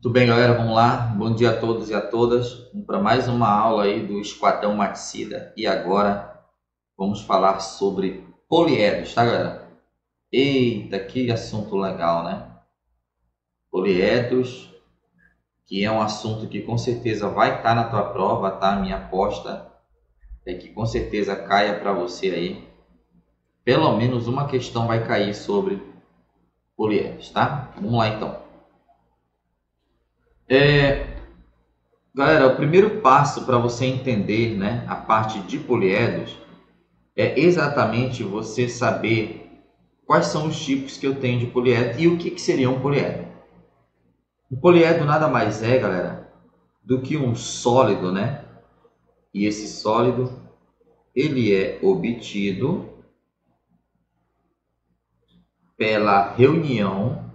Tudo bem, galera? Vamos lá. Bom dia a todos e a todas. Vamos para mais uma aula aí do Esquadrão Maticida. E agora vamos falar sobre poliedros, tá, galera? Eita, que assunto legal, né? Poliedros, que é um assunto que com certeza vai estar na tua prova, tá? Minha aposta é que com certeza caia para você aí. Pelo menos uma questão vai cair sobre poliedros, tá? Vamos lá então. Galera, o primeiro passo para você entender, né, a parte de poliedros é exatamente você saber quais são os tipos que eu tenho de poliedro e o que seria um poliedro. Um poliedro nada mais é, galera, do que um sólido, né? E esse sólido, ele é obtido pela reunião,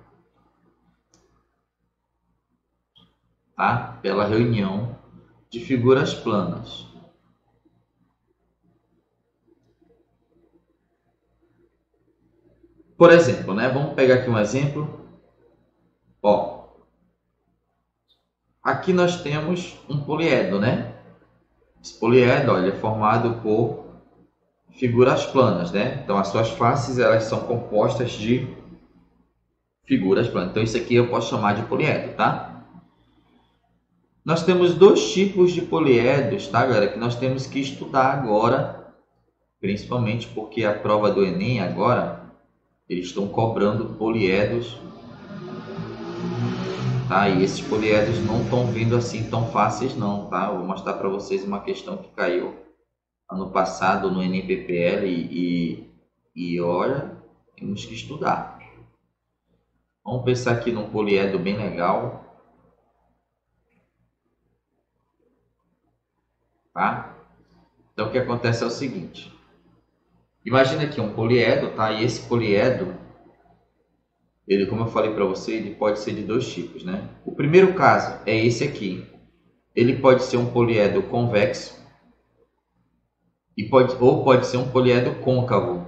tá? Pela reunião de figuras planas. Por exemplo, né? Vamos pegar aqui um exemplo. Ó, aqui nós temos um poliedro, né? Esse poliedro, ó, ele é formado por figuras planas, né? Então as suas faces elas são compostas de figuras planas. Então isso aqui eu posso chamar de poliedro, tá? Nós temos dois tipos de poliedros, tá, galera? Que nós temos que estudar agora, principalmente porque a prova do Enem agora eles estão cobrando poliedros, tá? E esses poliedros não estão vindo assim tão fáceis não, tá? Eu vou mostrar para vocês uma questão que caiu ano passado no Enem PPL e olha, temos que estudar. Vamos pensar aqui num poliedro bem legal, tá? Então o que acontece é o seguinte, imagina aqui um poliedro, tá? E esse poliedro, ele, como eu falei para você, ele pode ser de dois tipos, né? O primeiro caso é esse aqui, ele pode ser um poliedro convexo ou pode ser um poliedro côncavo.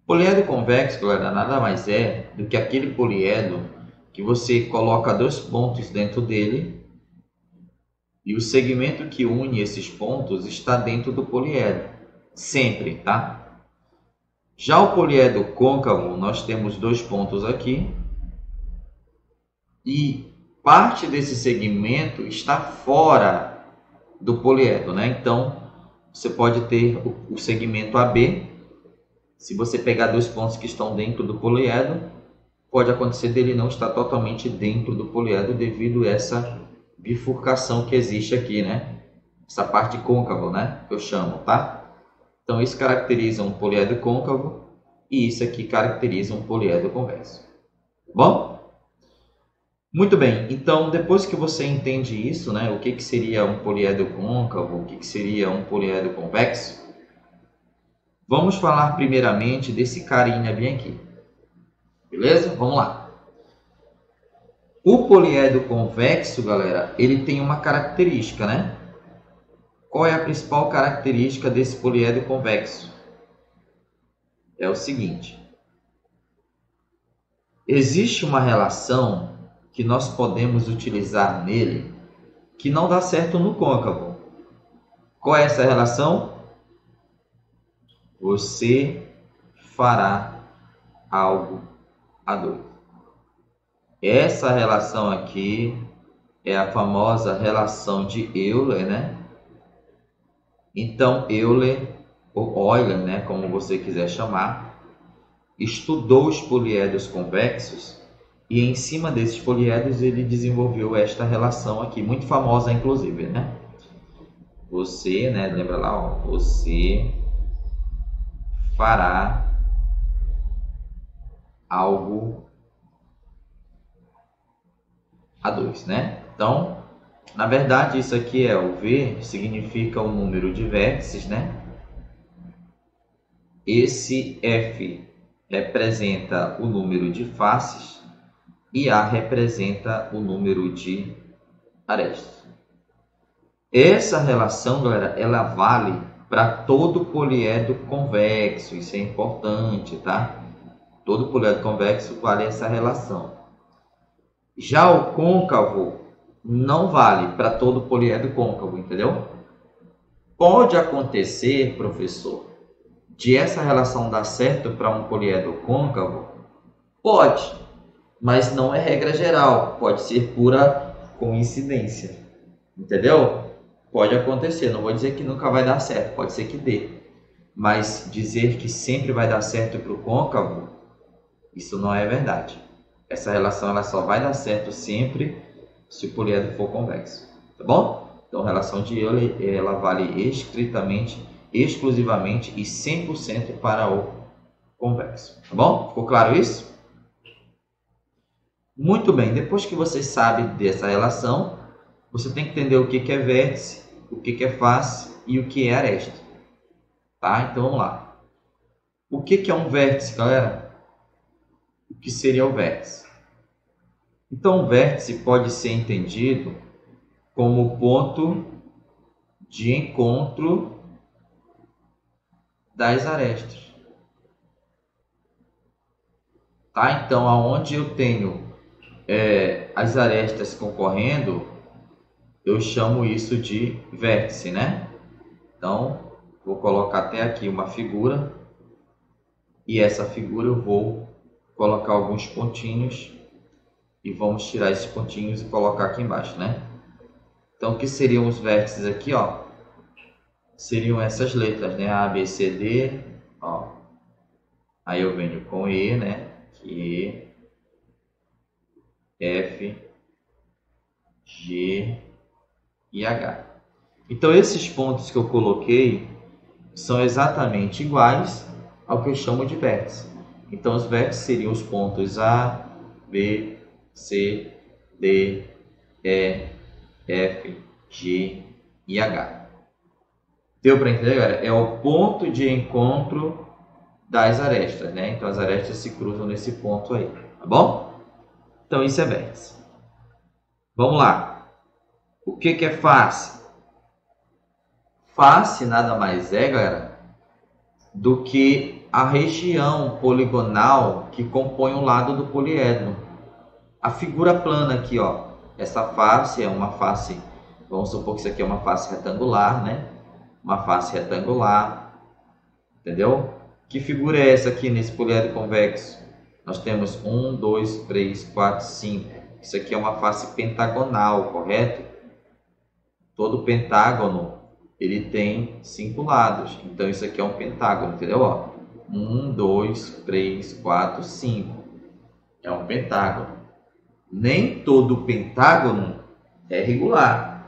Poliedro convexo, galera, nada mais é do que aquele poliedro que você coloca dois pontos dentro dele e o segmento que une esses pontos está dentro do poliedro, sempre, tá? Já o poliedro côncavo, nós temos dois pontos aqui e parte desse segmento está fora do poliedro, né? Então, você pode ter o segmento AB. Se você pegar dois pontos que estão dentro do poliedro, pode acontecer dele não estar totalmente dentro do poliedro devido a essa bifurcação que existe aqui, né? Essa parte côncava, né? Que eu chamo, tá? Então, isso caracteriza um poliedro côncavo e isso aqui caracteriza um poliedro convexo. Bom? Muito bem, então depois que você entende isso, né, o que seria um poliedro côncavo, o que seria um poliedro convexo, vamos falar primeiramente desse carinha bem aqui, beleza? Vamos lá. O poliedro convexo, galera, ele tem uma característica, né? Qual é a principal característica desse poliedro convexo? É o seguinte, existe uma relação que nós podemos utilizar nele que não dá certo no côncavo. Qual é essa relação? Você fará algo a dois. Essa relação aqui é a famosa relação de Euler, né? Então Euler, ou Euler, né, como você quiser chamar, estudou os poliedros convexos e em cima desses poliedros ele desenvolveu esta relação aqui, muito famosa inclusive, né? Você, né, lembra lá, ó, você fará algo a dois, né? Então, na verdade, isso aqui é o V, significa o número de vértices, né? Esse F representa o número de faces e A representa o número de arestas. Essa relação, galera, ela vale para todo poliedro convexo, isso é importante, tá? Todo poliedro convexo vale essa relação. Já o côncavo não vale para todo poliedro côncavo, entendeu? Pode acontecer, professor, de essa relação dar certo para um poliedro côncavo? Pode, mas não é regra geral, pode ser pura coincidência, entendeu? Pode acontecer, não vou dizer que nunca vai dar certo, pode ser que dê, mas dizer que sempre vai dar certo para o côncavo, isso não é verdade. Essa relação ela só vai dar certo sempre se o poliedro for convexo, tá bom? Então a relação de Euler ela vale estritamente, exclusivamente e 100% para o convexo, tá bom? Ficou claro isso? Muito bem, depois que você sabe dessa relação, você tem que entender o que é vértice, o que é face e o que é aresta. Tá? Então vamos lá. O que é um vértice, galera? O que seria o vértice? Então o vértice pode ser entendido como o ponto de encontro das arestas. Tá? Então aonde eu tenho as arestas concorrendo, eu chamo isso de vértice, né? Então, vou colocar até aqui uma figura e essa figura eu vou colocar alguns pontinhos e vamos tirar esses pontinhos e colocar aqui embaixo, né? Então, o que seriam os vértices aqui, ó? Seriam essas letras, né? A, B, C, D, ó. Aí eu venho com E, né? Q, F, G e H. Então, esses pontos que eu coloquei são exatamente iguais ao que eu chamo de vértice. Então, os vértices seriam os pontos A, B, C, D, E, F, G e H. Deu para entender, galera? É o ponto de encontro das arestas, né? Então, as arestas se cruzam nesse ponto aí, tá bom? Então, isso é vértice. Vamos lá. O que é face? Face nada mais é, galera, do que a região poligonal que compõe o lado do poliedro. A figura plana aqui, ó, essa face é uma face, vamos supor que isso aqui é uma face retangular, né? Uma face retangular, entendeu? Que figura é essa aqui nesse poliedro convexo? Nós temos 1, 2, 3, 4, 5. Isso aqui é uma face pentagonal, correto? Todo pentágono ele tem 5 lados. Então, isso aqui é um pentágono, entendeu? Ó, 1, 2, 3, 4, 5. É um pentágono. Nem todo pentágono é regular,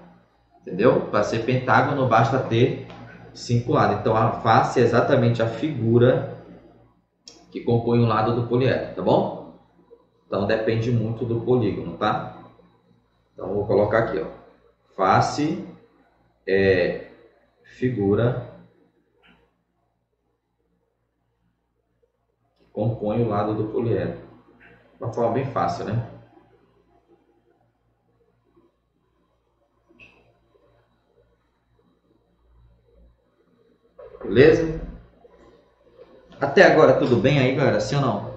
entendeu? Para ser pentágono, basta ter 5 lados. Então, a face é exatamente a figura que compõe o lado do poliedro, tá bom? Então, depende muito do polígono, tá? Então, vou colocar aqui, ó. Face é figura que compõe o lado do poliedro. De uma forma bem fácil, né? Beleza? Até agora tudo bem aí, galera? Sim ou não?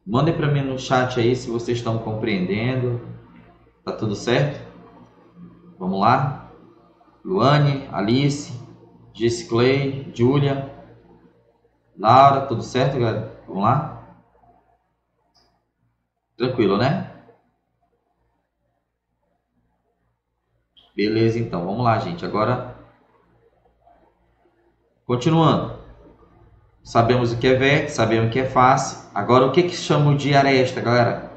Mandem para mim no chat aí se vocês estão compreendendo. Tá tudo certo? Vamos lá? Luane, Alice, Jess Clay, Julia, Laura, tudo certo, galera? Vamos lá? Tranquilo, né? Beleza, então. Vamos lá, gente. Agora, continuando. Sabemos o que é vértice, sabemos o que é face. Agora, o que chamam de aresta, galera?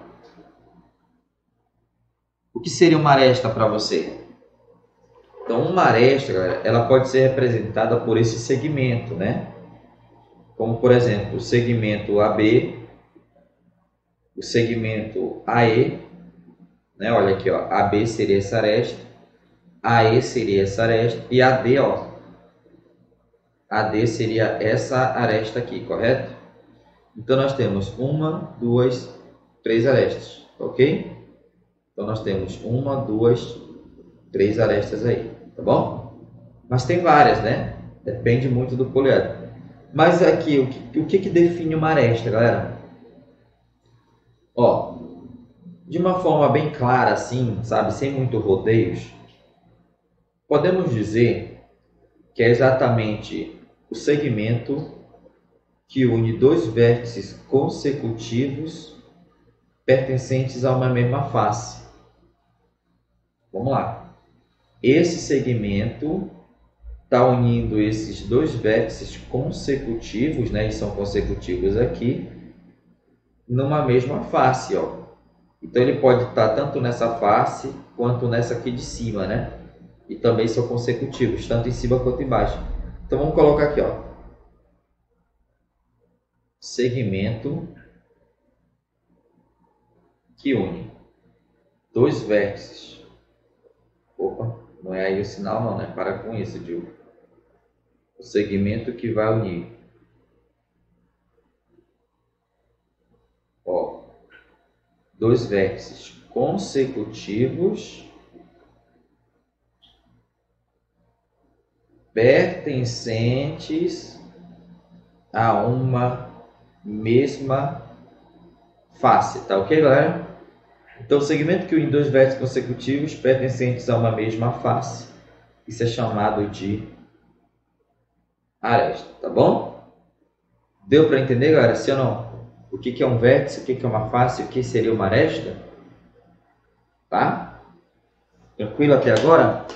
O que seria uma aresta para você? Então, uma aresta, galera, ela pode ser representada por esse segmento, né? Como, por exemplo, o segmento AB, o segmento AE, né? Olha aqui, ó, AB seria essa aresta, AE seria essa aresta e AD, ó, AD seria essa aresta aqui, correto? Então, nós temos 1, 2, 3 arestas, ok? Então, nós temos 1, 2, 3 arestas aí, tá bom? Mas tem várias, né? Depende muito do poliedro. Mas aqui, o que define uma aresta, galera? Ó, de uma forma bem clara assim, sabe, sem muito rodeios, podemos dizer que é exatamente o segmento que une dois vértices consecutivos pertencentes a uma mesma face. Vamos lá. Esse segmento está unindo esses dois vértices consecutivos, né? Eles são consecutivos aqui, numa mesma face, ó. Então ele pode estar tanto nessa face quanto nessa aqui de cima, né? E também são consecutivos, tanto em cima quanto embaixo. Então vamos colocar aqui, ó. Segmento que une dois vértices. Opa, não é aí o sinal não, né? Para com isso, Dil. O segmento que vai unir. Ó, dois vértices consecutivos pertencentes a uma mesma face, tá ok, galera? Então, o segmento que une dois vértices consecutivos pertencentes a uma mesma face, isso é chamado de aresta, tá bom? Deu para entender, galera? Sim ou não? O que é um vértice, o que é uma face, o que seria uma aresta? Tá? Tranquilo até agora?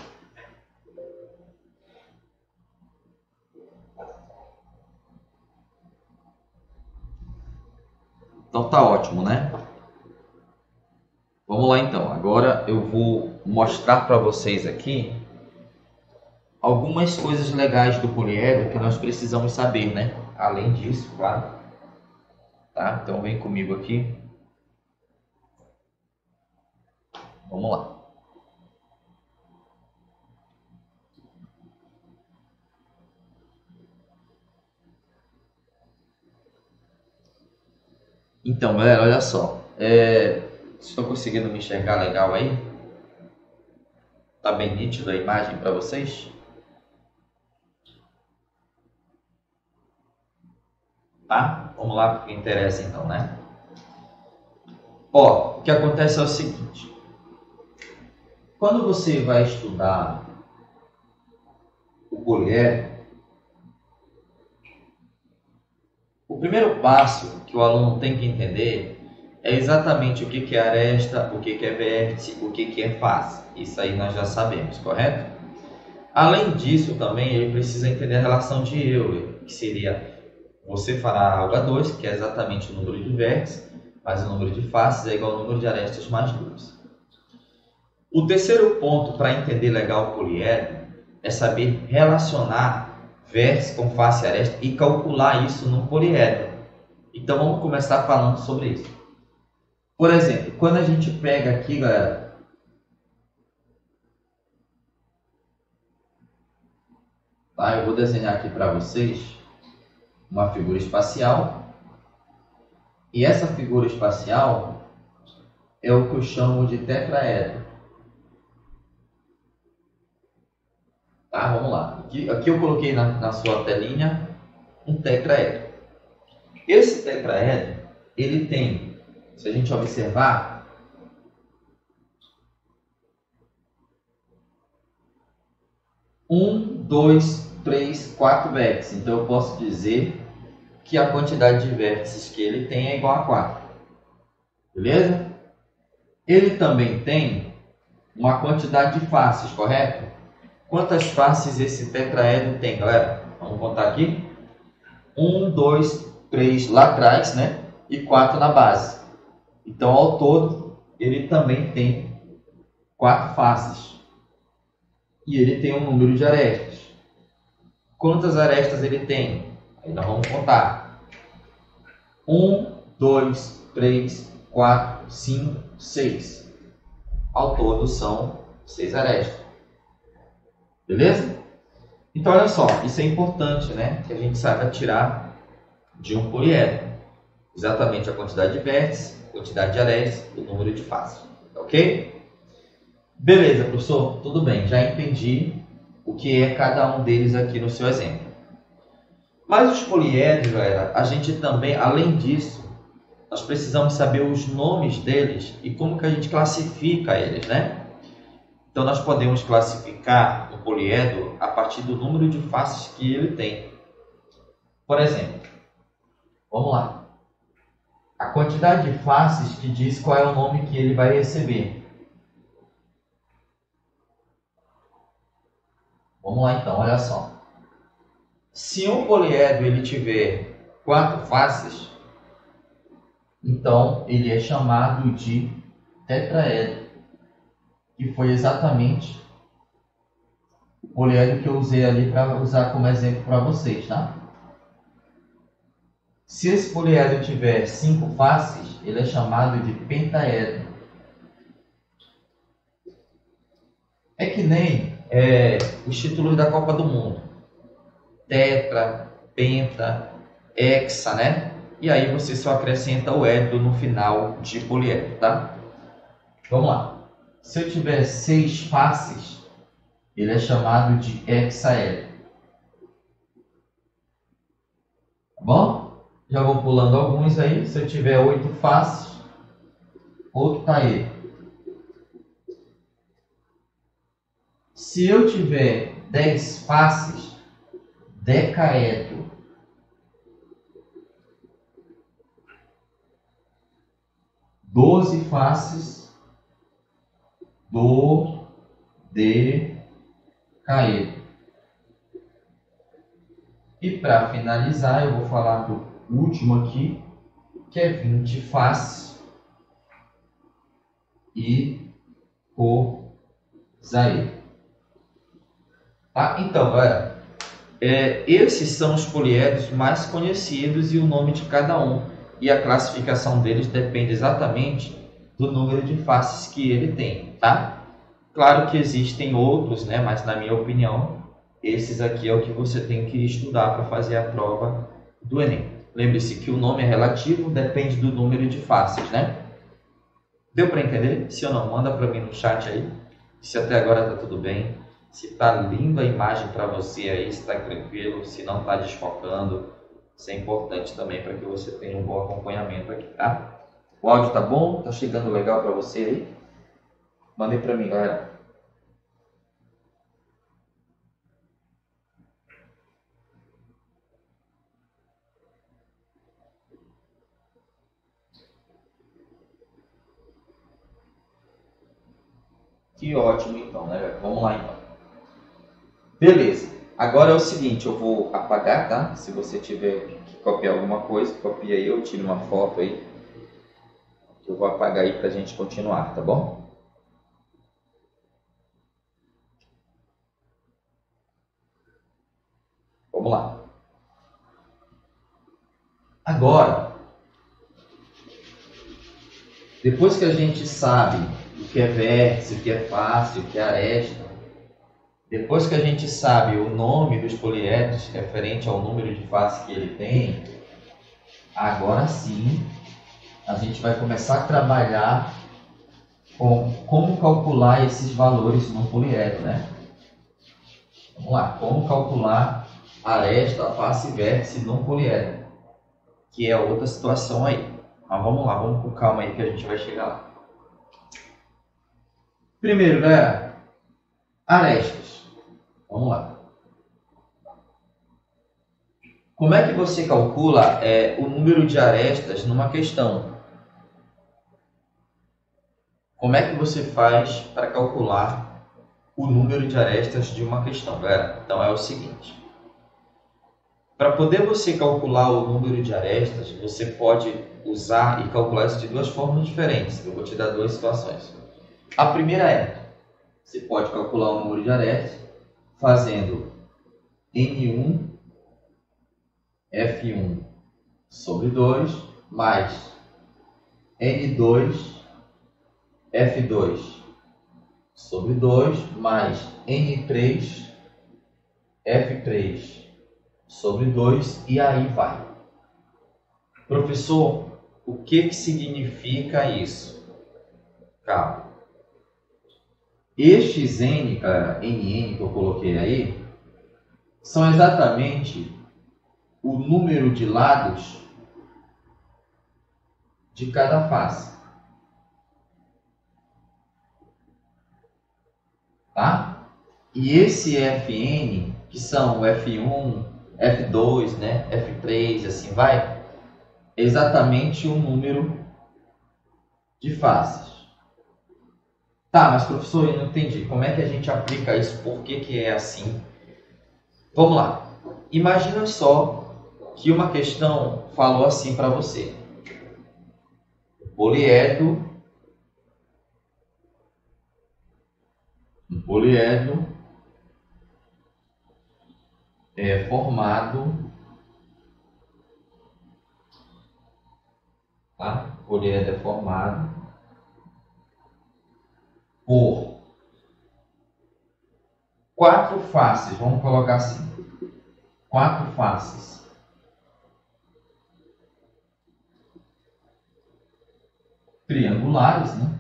Então tá ótimo, né? Vamos lá então. Agora eu vou mostrar para vocês aqui algumas coisas legais do poliedro que nós precisamos saber, né? Além disso, claro. Tá? Então vem comigo aqui. Vamos lá. Então, galera, olha só. Vocês estão conseguindo me enxergar legal aí? Tá bem nítido a imagem para vocês? Tá? Vamos lá para o que interessa então, né? Ó, o que acontece é o seguinte. Quando você vai estudar o poliedro, o primeiro passo que o aluno tem que entender é exatamente o que é aresta, o que é vértice, o que é face. Isso aí nós já sabemos, correto? Além disso, também ele precisa entender a relação de Euler, que seria você fará algo a 2, que é exatamente o número de vértices, mais o número de faces é igual ao número de arestas mais 2. O terceiro ponto para entender legal o poliedro é saber relacionar vértice com face e aresta e calcular isso num poliedro. Então vamos começar falando sobre isso. Por exemplo, quando a gente pega aqui, galera, tá? Eu vou desenhar aqui para vocês uma figura espacial. E essa figura espacial é o que eu chamo de tetraedro. Tá? Vamos lá. Aqui eu coloquei na sua telinha um tetraedro. Esse tetraedro, ele tem, se a gente observar, um, dois, três, 4 vértices. Então eu posso dizer que a quantidade de vértices que ele tem é igual a 4. Beleza? Ele também tem uma quantidade de faces, correto? Quantas faces esse tetraedro tem, galera? Vamos contar aqui. 1, 2, 3 lá atrás, né? E 4 na base. Então, ao todo, ele também tem 4 faces. E ele tem um número de arestas. Quantas arestas ele tem? Aí nós vamos contar. 1, 2, 3, 4, 5, 6. Ao todo são 6 arestas. Beleza? Então, olha só, isso é importante, né? Que a gente saiba tirar de um poliedro. Exatamente a quantidade de vértices, quantidade de arestas, o número de faces. Ok? Beleza, professor? Tudo bem, já entendi o que é cada um deles aqui no seu exemplo. Mas os poliedros, galera, a gente também, além disso, nós precisamos saber os nomes deles e como que a gente classifica eles, né? Então, nós podemos classificar um poliedro a partir do número de faces que ele tem. Por exemplo, vamos lá. A quantidade de faces que diz qual é o nome que ele vai receber. Vamos lá então, olha só. Se um poliedro ele tiver 4 faces, então ele é chamado de tetraedro, que foi exatamente o poliedro que eu usei ali para usar como exemplo para vocês, tá? Se esse poliedro tiver 5 faces, ele é chamado de pentaedro. É que nem os títulos da Copa do Mundo. Tetra, penta, hexa, né? E aí você só acrescenta o edro no final de poliedro, tá? Vamos lá. Se eu tiver 6 faces, ele é chamado de hexaedro. Tá bom? Já vou pulando alguns aí. Se eu tiver 8 faces, octaedro. Se eu tiver 10 faces, decaedro. Doze faces, dodecaedro. E para finalizar, eu vou falar do último aqui, que é 20 faces, icosaedro. Tá? Então, galera, esses são os poliedros mais conhecidos e o nome de cada um. E a classificação deles depende exatamente do número de faces que ele tem, tá? Claro que existem outros, né? Mas na minha opinião, esses aqui é o que você tem que estudar para fazer a prova do Enem. Lembre-se que o nome é relativo, depende do número de faces, né? Deu para entender? Se ou não, manda para mim no chat aí. Se até agora está tudo bem. Se está linda a imagem para você aí, se está tranquilo, se não está desfocando. Isso é importante também para que você tenha um bom acompanhamento aqui, tá? O áudio tá bom? Tá chegando legal para você aí? Mandei para mim, galera. Que ótimo então, né, galera? Vamos lá então. Beleza. Agora é o seguinte, eu vou apagar, tá? Se você tiver que copiar alguma coisa, copia aí, eu tiro uma foto aí. Eu vou apagar aí pra gente continuar, tá bom? Vamos lá. Agora, depois que a gente sabe o que é vértice, o que é face, o que é aresta, depois que a gente sabe o nome dos poliedros referente ao número de faces que ele tem, agora sim a gente vai começar a trabalhar com como calcular esses valores no poliedro, né? Vamos lá, como calcular aresta, face e vértice no poliedro, que é outra situação aí. Mas vamos lá, vamos com calma aí que a gente vai chegar lá. Primeiro, galera, arestas. Vamos lá. Como é que você calcula o número de arestas numa questão? Como é que você faz para calcular o número de arestas de uma questão, galera? Então é o seguinte. Para poder você calcular o número de arestas, você pode usar e calcular isso de duas formas diferentes. Eu vou te dar duas situações. A primeira você pode calcular o número de arestas fazendo N1 F1 sobre 2 mais N2 F2 sobre 2 mais N3 F3 sobre 2 e aí vai. Professor, o que significa isso? Calma. Estes N, cara, NN que eu coloquei aí, são exatamente o número de lados de cada face. Tá? E esse Fn, que são o F1, F2, né, F3, assim vai, é exatamente o número de faces. Tá, mas professor, eu não entendi. Como é que a gente aplica isso? Por que que é assim? Vamos lá. Imagina só que uma questão falou assim para você. Um poliedro é formado, tá? O poliedro é formado por 4 faces, vamos colocar assim, 4 faces. Triangulares, né?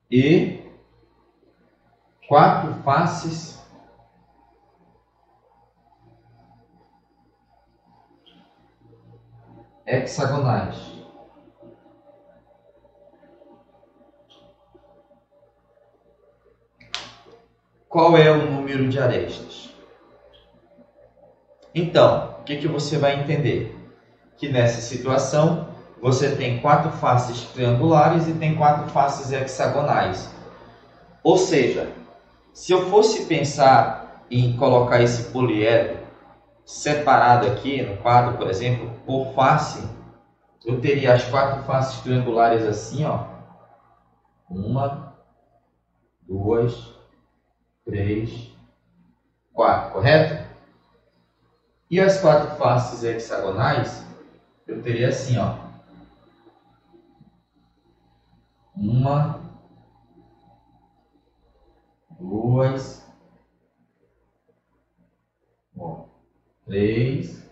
E 4 faces hexagonais. Qual é o número de arestas? Então, o que você vai entender? Que nessa situação você tem 4 faces triangulares e tem 4 faces hexagonais. Ou seja, se eu fosse pensar em colocar esse poliedro separado aqui no quadro, por exemplo, por face, eu teria as 4 faces triangulares assim, ó. 1, 2, 3, 4, correto? E as 4 faces hexagonais, eu teria assim, ó. 1, 2, 3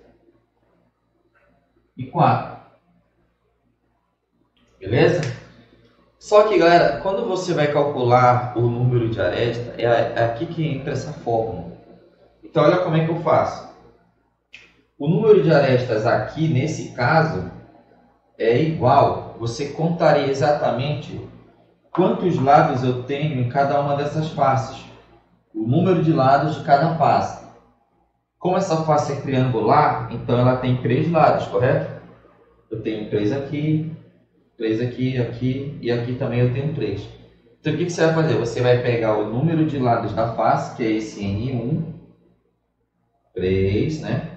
e 4. Beleza? Só que, galera, quando você vai calcular o número de aresta, é aqui que entra essa fórmula. Então, olha como é que eu faço. O número de arestas aqui, nesse caso, é igual. Você contaria exatamente quantos lados eu tenho em cada uma dessas faces. O número de lados de cada face. Como essa face é triangular, então ela tem 3 lados, correto? Eu tenho 3 aqui, 3 aqui, aqui e aqui também eu tenho 3. Então o que você vai fazer? Você vai pegar o número de lados da face, que é esse N1, 3, né?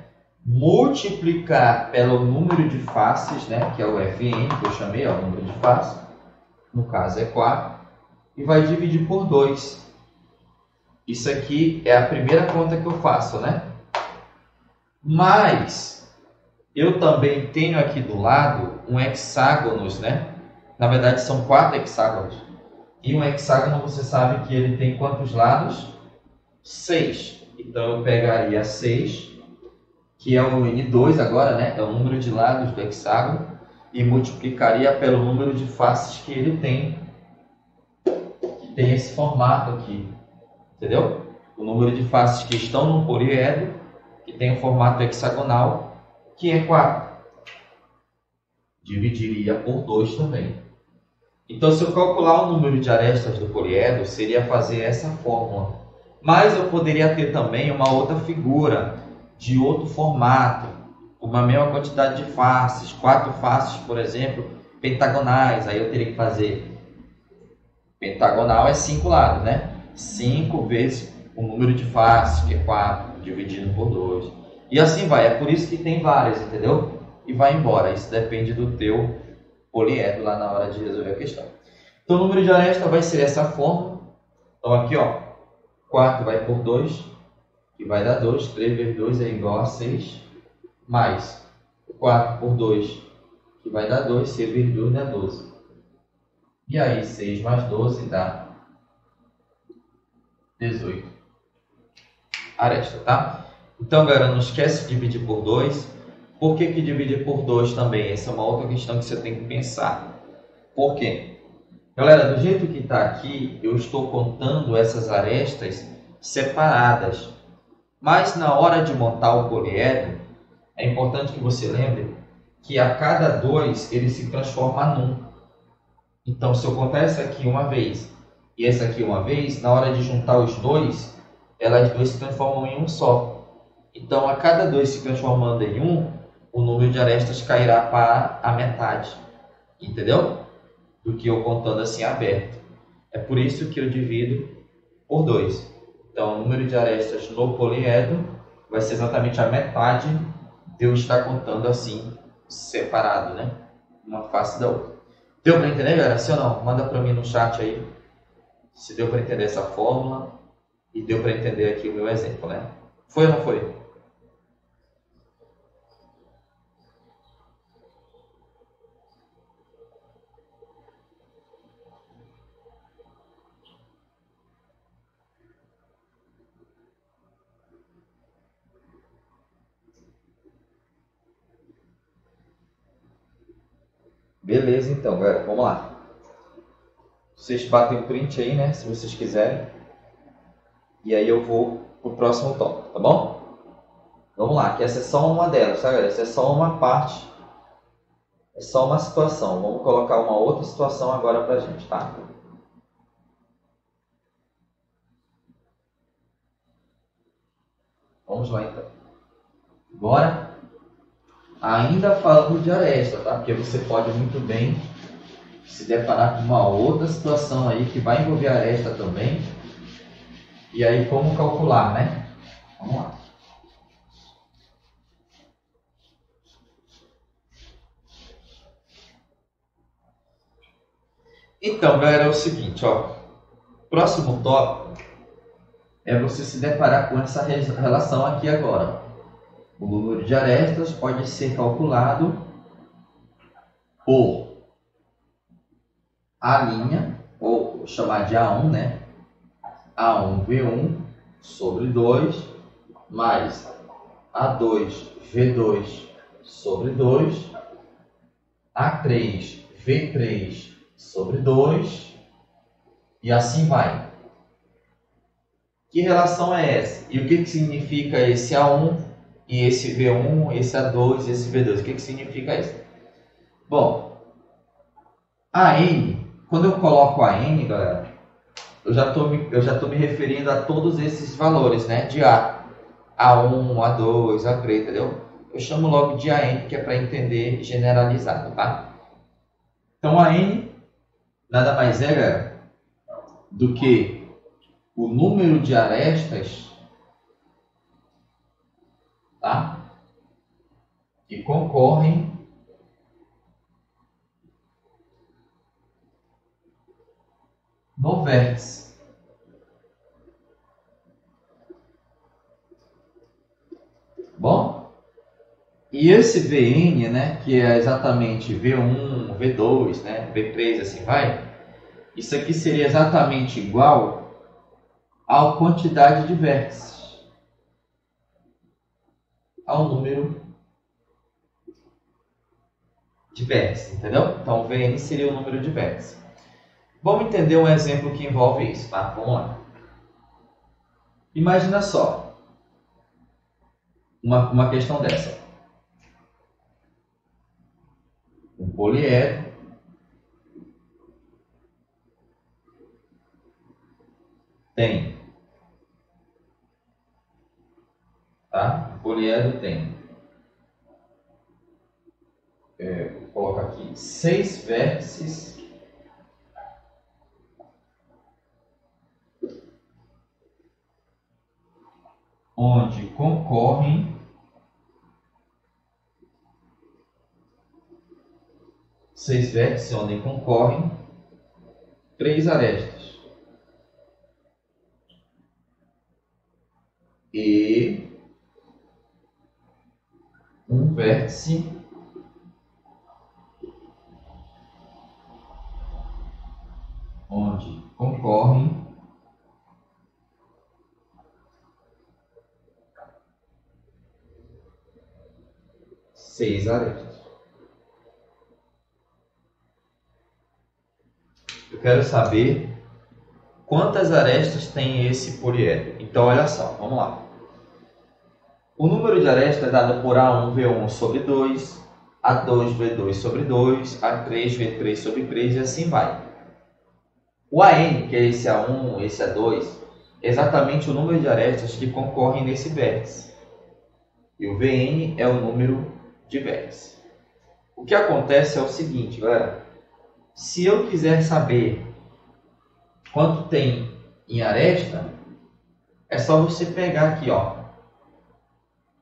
Multiplicar pelo número de faces, né? Que é o Fn, que eu chamei, ó, o número de faces. No caso é 4. E vai dividir por 2. Isso aqui é a primeira conta que eu faço, né? Mas eu também tenho aqui do lado um hexágonos, né? Na verdade são 4 hexágonos. E um hexágono você sabe que ele tem quantos lados? 6. Então eu pegaria 6, que é o N2 agora, né? É o número de lados do hexágono, e multiplicaria pelo número de faces que ele tem. Que tem esse formato aqui. Entendeu? O número de faces que estão no poliedro, que tem o formato hexagonal, que é 4. Dividiria por 2 também. Então, se eu calcular o número de arestas do poliedro, seria fazer essa fórmula. Mas eu poderia ter também uma outra figura, de outro formato, com a mesma quantidade de faces, 4 faces, por exemplo, pentagonais. Aí eu teria que fazer, pentagonal é 5 lados, né? 5 vezes o número de faces, que é 4, dividido por 2. E assim vai, é por isso que tem várias, entendeu? E vai embora, isso depende do teu poliedro lá na hora de resolver a questão. Então o número de aresta vai ser essa fórmula. Então aqui, ó, 4 vai por 2, que vai dar 2, 3 vezes 2 é igual a 6, mais 4 por 2, que vai dar 2, 6 vezes 2 dá 12. E aí 6 mais 12 dá 18 aresta, tá? Então, galera, não esquece de dividir por 2. Por que dividir por 2 também? Essa é uma outra questão que você tem que pensar. Por quê? Galera, do jeito que está aqui, eu estou contando essas arestas separadas. Mas na hora de montar o poliedro, é importante que você lembre que a cada 2 ele se transforma num. Então, se eu contar essa aqui uma vez e essa aqui uma vez, na hora de juntar os dois, elas duas se transformam em um só. Então, a cada 2 se transformando em um, o número de arestas cairá para a metade. Entendeu? Do que eu contando assim aberto. É por isso que eu divido por 2. Então, o número de arestas no poliedro vai ser exatamente a metade de eu estar contando assim, separado, né? Uma face da outra. Deu para entender, galera? Sim ou não? Manda para mim no chat aí se deu para entender essa fórmula e deu para entender aqui o meu exemplo, né? Foi ou não foi? Beleza, então, galera. Vamos lá. Vocês batem o print aí, né? Se vocês quiserem. E aí eu vou pro próximo tópico, tá bom? Vamos lá, que essa é só uma delas, tá, galera? Essa é só uma parte. É só uma situação. Vamos colocar uma outra situação agora pra gente, tá? Vamos lá, então. Bora? Ainda falando de aresta, tá? Porque você pode muito bem se deparar com uma outra situação aí que vai envolver aresta também. E aí, como calcular, né? Vamos lá. Então, galera, é o seguinte, ó. Próximo tópico é você se deparar com essa relação aqui agora. O número de arestas pode ser calculado por A', ou vou chamar de A1, né? A1V1 sobre 2, mais A2V2 sobre 2, A3V3 sobre 2, e assim vai. Que relação é essa? E o que significa esse A1 e esse V1, esse A2 e esse V2? O que significa isso? Bom, a N, quando eu coloco a N, galera, eu já tô me referindo a todos esses valores, né? De A, A1, A2, A3, entendeu? Eu chamo logo de AN, que é para entender generalizado, tá? Então, a N nada mais é, galera, do que o número de arestas, tá? Que concorrem no vértice. Bom? E esse Vn, né, que é exatamente V1, V2, né, V3, assim vai, isso aqui seria exatamente igual à quantidade de vértices, ao número de vértices, entendeu? Então, Vn seria o número de vértices. Vamos entender um exemplo que envolve isso, tá? Vamos lá. Imagina só uma questão dessa. Um poliedro tem, tá? O poliedro tem, vou colocar aqui, 6 vértices onde concorrem 3 arestas e um vértice onde concorrem 6 arestas. Eu quero saber quantas arestas tem esse poliedro? Então, olha só, vamos lá. O número de arestas é dado por A1V1 sobre 2, A2V2 sobre 2, A3V3 sobre 3 e assim vai. O AN, que é esse A1, esse A2, é exatamente o número de arestas que concorrem nesse vértice. E o VN é o número de vértices. O que acontece é o seguinte, galera. Se eu quiser saber quanto tem em aresta, é só você pegar aqui, ó.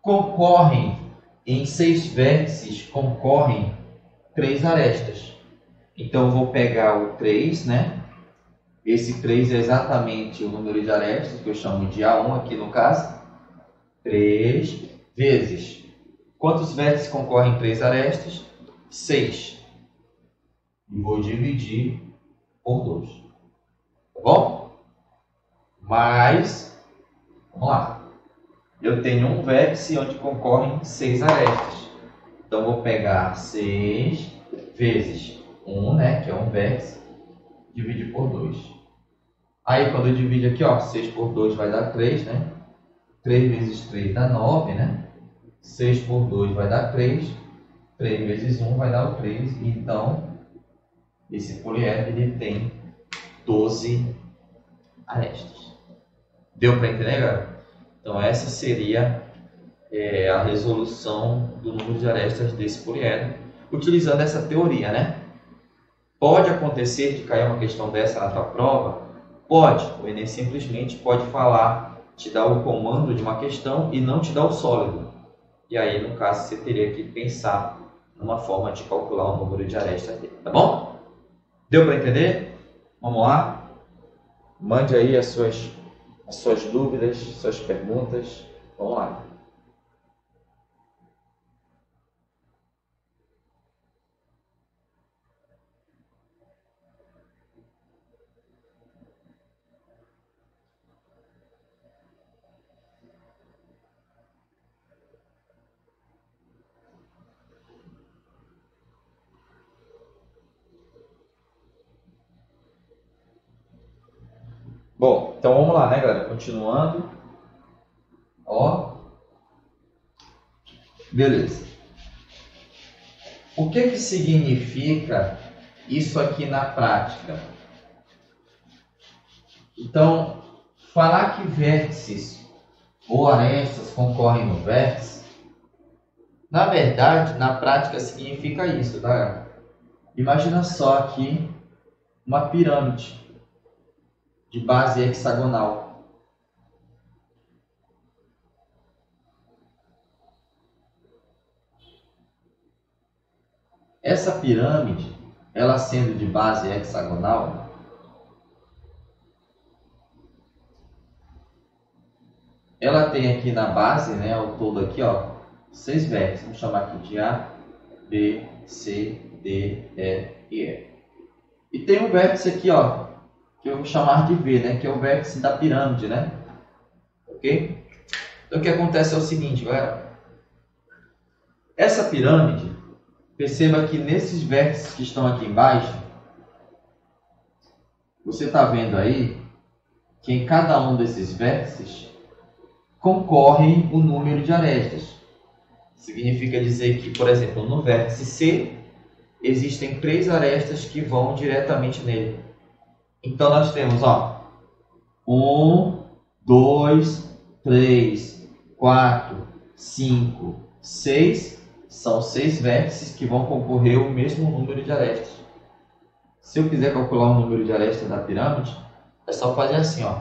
Concorrem em 6 vértices, concorrem 3 arestas. Então, eu vou pegar o 3, né? Esse 3 é exatamente o número de arestas, que eu chamo de A1 aqui no caso. 3 vezes. Quantos vértices concorrem em 3 arestas? 6. E vou dividir por 2. Tá bom? Mas, vamos lá. Eu tenho um vértice onde concorrem 6 arestas. Então, vou pegar 6 vezes 1, né, que é um vértice, dividir por 2. Aí, quando eu divido aqui, ó, 6 por 2 vai dar 3, né? 3 vezes 3 dá 9, né? 6 por 2 vai dar 3. 3 vezes 1 vai dar o 3. Então, esse poliedro ele tem 12 arestas. Deu para entender, galera? Então, essa seria a resolução do número de arestas desse poliedro, utilizando essa teoria, né? Pode acontecer de cair uma questão dessa na tua prova? Pode. O Enem simplesmente pode falar, te dar o comando de uma questão e não te dar o sólido. E aí, no caso, você teria que pensar numa forma de calcular o número de arestas dele, tá bom? Deu para entender? Vamos lá? Mande aí as suas dúvidas, suas perguntas. Vamos lá. Bom, então vamos lá, né, galera? Continuando. Ó. Beleza. O que significa isso aqui na prática? Então, falar que vértices ou arestas concorrem no vértice, na verdade, na prática significa isso, tá? Imagina só aqui uma pirâmide de base hexagonal. Essa pirâmide, ela sendo de base hexagonal, ela tem aqui na base, né, ao todo aqui, ó, 6 vértices. Vamos chamar aqui de A, B, C, D, E e F. E tem um vértice aqui, ó, que eu vou chamar de V, né, que é o vértice da pirâmide, né? Ok? Então, o que acontece é o seguinte, galera. Essa pirâmide, perceba que nesses vértices que estão aqui embaixo, você está vendo aí que em cada um desses vértices concorre o número de arestas. Significa dizer que, por exemplo, no vértice C, existem 3 arestas que vão diretamente nele. Então, nós temos, ó, 1, 2, 3, 4, 5, 6. São 6 vértices que vão concorrer o mesmo número de arestas. Se eu quiser calcular o número de arestas da pirâmide, é só fazer assim, ó.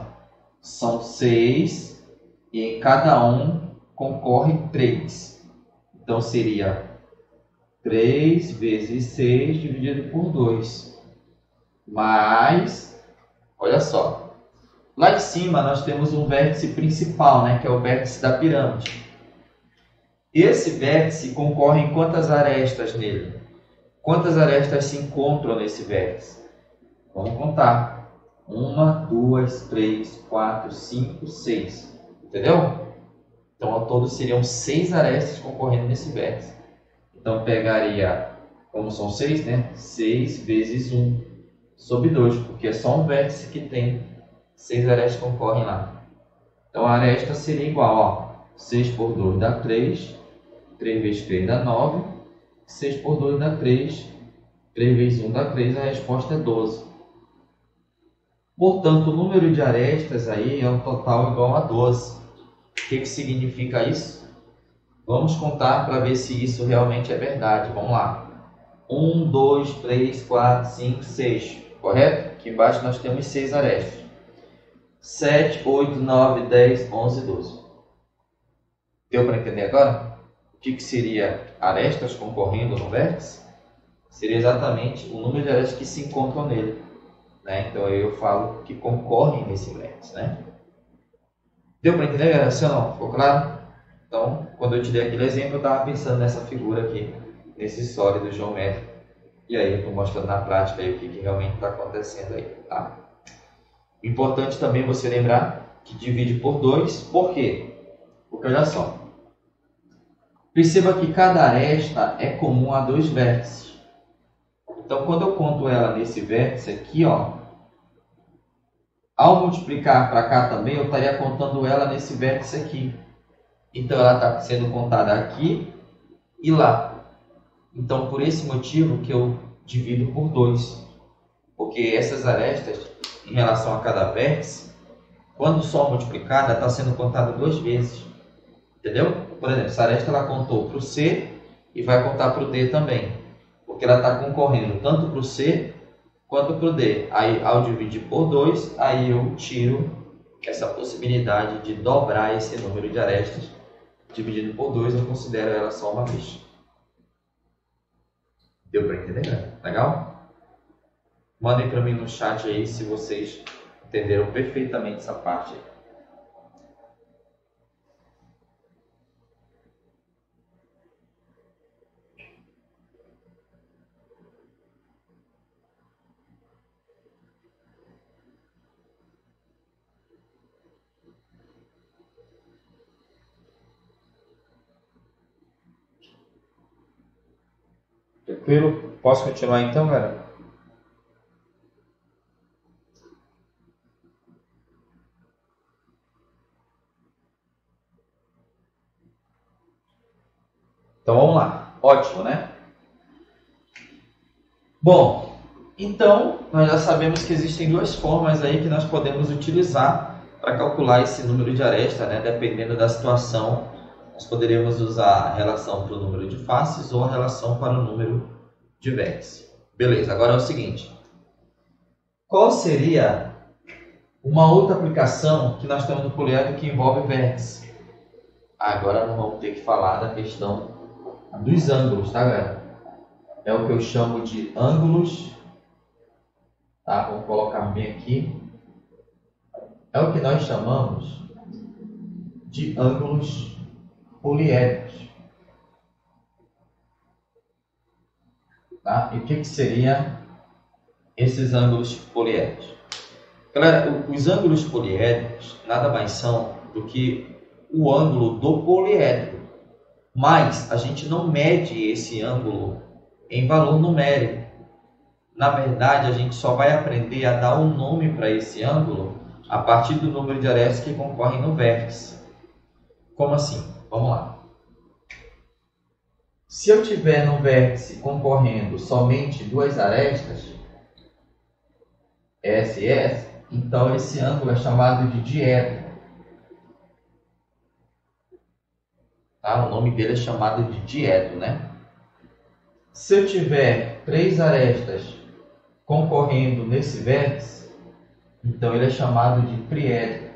São 6 e em cada um concorre 3. Então, seria 3 vezes 6 dividido por 2. Mas, olha só. Lá em cima nós temos um vértice principal, né, que é o vértice da pirâmide. Esse vértice concorre em quantas arestas nele? Quantas arestas se encontram nesse vértice? Vamos contar. 1, 2, 3, 4, 5, 6. Entendeu? Então, ao todo, seriam 6 arestas concorrendo nesse vértice. Então, pegaria, como são 6, né? 6 vezes 1 sobre 2, porque é só um vértice que tem 6 arestas concorrem lá. Então a aresta seria igual, ó, 6 por 2 dá 3, 3 vezes 3 dá 9, 6 por 2 dá 3, 3 vezes 1 dá 3, a resposta é 12. Portanto, o número de arestas aí é um total igual a 12. O que significa isso? Vamos contar para ver se isso realmente é verdade. Vamos lá. 1, 2, 3, 4, 5, 6. Correto? Aqui embaixo nós temos 6 arestas. 7, 8, 9, 10, 11, 12. Deu para entender agora? O que seria arestas concorrendo no vértice? Seria exatamente o número de arestas que se encontram nele. Né? Então eu falo que concorrem nesse vértice. Né? Deu para entender, galera? Sim ou não? Ficou claro? Então, quando eu te dei aquele exemplo, eu estava pensando nessa figura aqui, nesse sólido geométrico. E aí eu estou mostrando na prática aí o que realmente está acontecendo aí. Tá? Importante também você lembrar que divide por 2. Por quê? Porque olha só. Perceba que cada aresta é comum a 2 vértices. Então, quando eu conto ela nesse vértice aqui, ó, ao multiplicar para cá também, eu estaria contando ela nesse vértice aqui. Então, ela está sendo contada aqui e lá. Então, por esse motivo que eu divido por 2. Porque essas arestas, em relação a cada vértice, quando só multiplicada, está sendo contada 2 vezes. Entendeu? Por exemplo, essa aresta ela contou para o C e vai contar para o D também. Porque ela está concorrendo tanto para o C quanto para o D. Aí, ao dividir por 2, aí eu tiro essa possibilidade de dobrar esse número de arestas. Dividido por 2, eu considero ela só uma vez. Deu para entender, né? Legal? Mandem para mim no chat aí se vocês entenderam perfeitamente essa parte aí. Tranquilo? Posso continuar então, galera? Então vamos lá. Ótimo, né? Bom, então nós já sabemos que existem 2 formas aí que nós podemos utilizar para calcular esse número de aresta, né? Dependendo da situação, nós poderíamos usar a relação para o número de faces ou a relação para o número de vértices. Beleza, agora é o seguinte. Qual seria uma outra aplicação que nós temos no poliedro que envolve vértice? Agora nós vamos ter que falar da questão dos ângulos, tá, galera? É o que eu chamo de ângulos, tá? Vamos colocar bem aqui. É o que nós chamamos de ângulos poliédricos. Tá? E o que seria esses ângulos poliédricos? Galera, os ângulos poliédricos nada mais são do que o ângulo do poliedro. Mas a gente não mede esse ângulo em valor numérico. Na verdade, a gente só vai aprender a dar um nome para esse ângulo a partir do número de arestas que concorrem no vértice. Como assim? Vamos lá. Se eu tiver no vértice concorrendo somente 2 arestas, S e S, então esse ângulo é chamado de diedro. Tá? O nome dele é chamado de diedro, né? Se eu tiver 3 arestas concorrendo nesse vértice, então ele é chamado de triedro.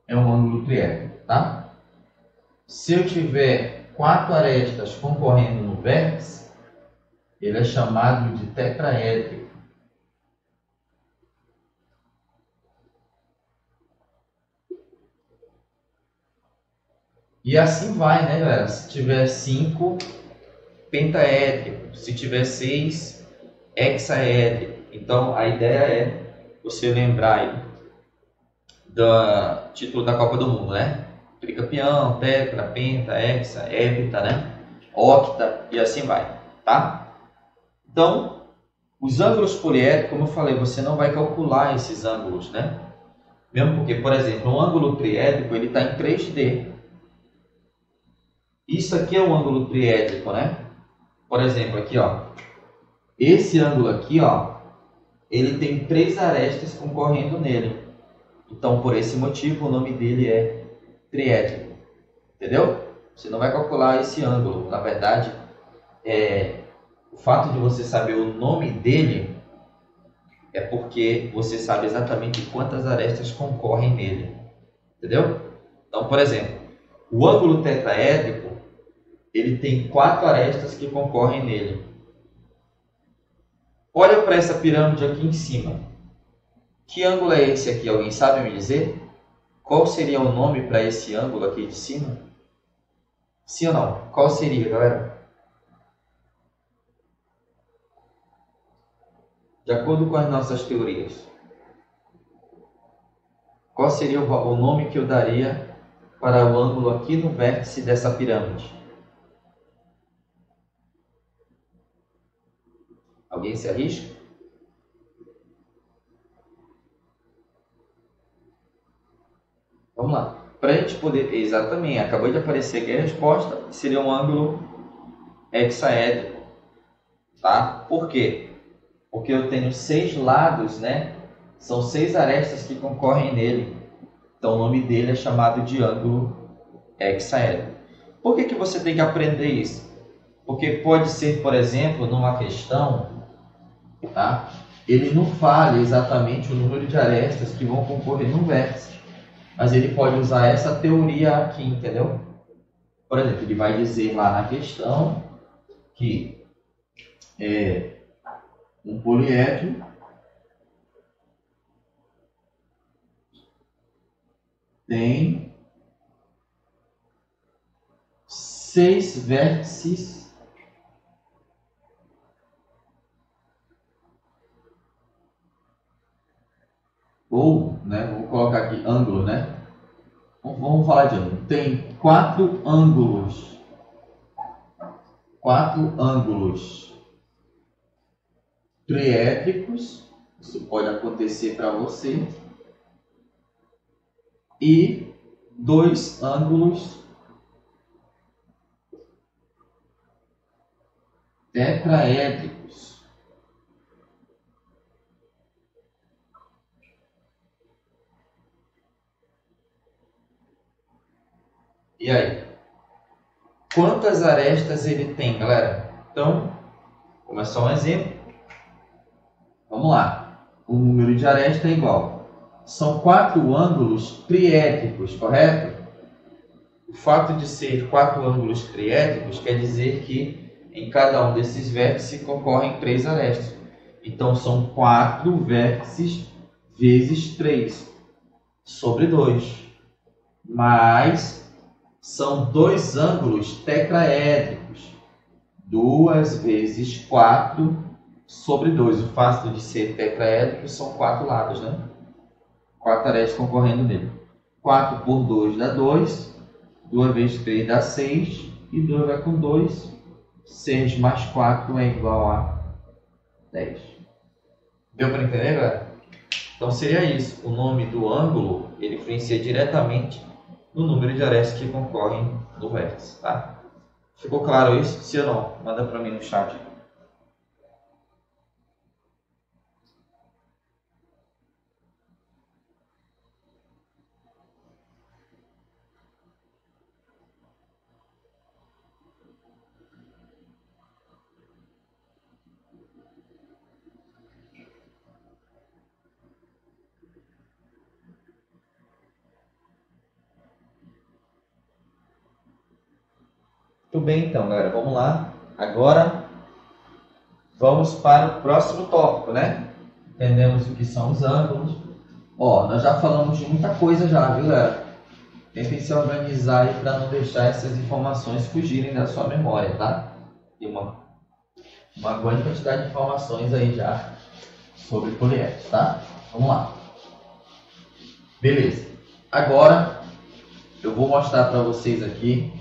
É um ângulo triedro, tá? Se eu tiver 4 arestas concorrendo no vértice, ele é chamado de tetraédrico. E assim vai, né, galera? Se tiver 5, pentaédrico. Se tiver 6, hexaédrico. Então, a ideia é você lembrar aí do título da Copa do Mundo, né? Tricampeão, tetra, penta, hexa, hepta, né? Octa e assim vai, tá? Então, Os ângulos poliédricos, como eu falei, você não vai calcular esses ângulos, né? Mesmo porque, por exemplo, um ângulo triédrico ele está em 3D. Isso aqui é um ângulo triédrico, né? Por exemplo, aqui, ó. Esse ângulo aqui, ó, ele tem 3 arestas concorrendo nele. Então, por esse motivo, o nome dele é triédrico. Entendeu? Você não vai calcular esse ângulo. Na verdade, o fato de você saber o nome dele é porque você sabe exatamente quantas arestas concorrem nele. Entendeu? Então, por exemplo, o ângulo tetraédrico, ele tem 4 arestas que concorrem nele. Olha para essa pirâmide aqui em cima. Que ângulo é esse aqui? Alguém sabe me dizer? Qual seria o nome para esse ângulo aqui de cima? Sim ou não? Qual seria, galera? De acordo com as nossas teorias. Qual seria o nome que eu daria para o ângulo aqui no vértice dessa pirâmide? Alguém se arrisca? Vamos lá. Para a gente poder... Exatamente, acabou de aparecer aqui a resposta. Seria um ângulo hexaédrico. Tá? Por quê? Porque eu tenho 6 lados, né? São 6 arestas que concorrem nele. Então o nome dele é chamado de ângulo hexaédrico. Por que você tem que aprender isso? Porque pode ser, por exemplo, numa questão, tá? Ele não fale exatamente o número de arestas que vão concorrer no vértice. Mas ele pode usar essa teoria aqui, entendeu? Por exemplo, ele vai dizer lá na questão que um poliedro tem 6 vértices ou, né, vou colocar aqui ângulo, né? Vamos falar de ângulo. Tem 4 ângulos. 4 ângulos triédricos. Isso pode acontecer para você. E 2 ângulos tetraédricos. E aí? Quantas arestas ele tem, galera? Então, como é só um exemplo, vamos lá. O número de arestas é igual. São 4 ângulos triédricos, correto? O fato de ser 4 ângulos triédricos quer dizer que em cada um desses vértices concorrem 3 arestas. Então, são 4 vértices vezes 3 sobre 2. Mais são 2 ângulos tetraédricos. 2 vezes 4 sobre 2. O fato de ser tetraédrico são 4 lados, né? 4 arestas concorrendo nele. 4 por 2 dá 2. 2 vezes 3 dá 6. E 2 vai com 2. 6 mais 4 é igual a 10. Deu para entender, galera? Então seria isso. O nome do ângulo ele influencia diretamente no número de arestas que concorrem no vértice, tá? Ficou claro isso? Se ou não? Manda para mim no chat. Muito bem, então, galera. Vamos lá. Agora, vamos para o próximo tópico, né? Entendemos o que são os ângulos. Ó, nós já falamos de muita coisa já, viu, galera? Tentem se organizar aí para não deixar essas informações fugirem da sua memória, tá? Tem uma grande quantidade de informações aí já sobre poliédros, tá? Vamos lá. Beleza. Agora, eu vou mostrar para vocês aqui,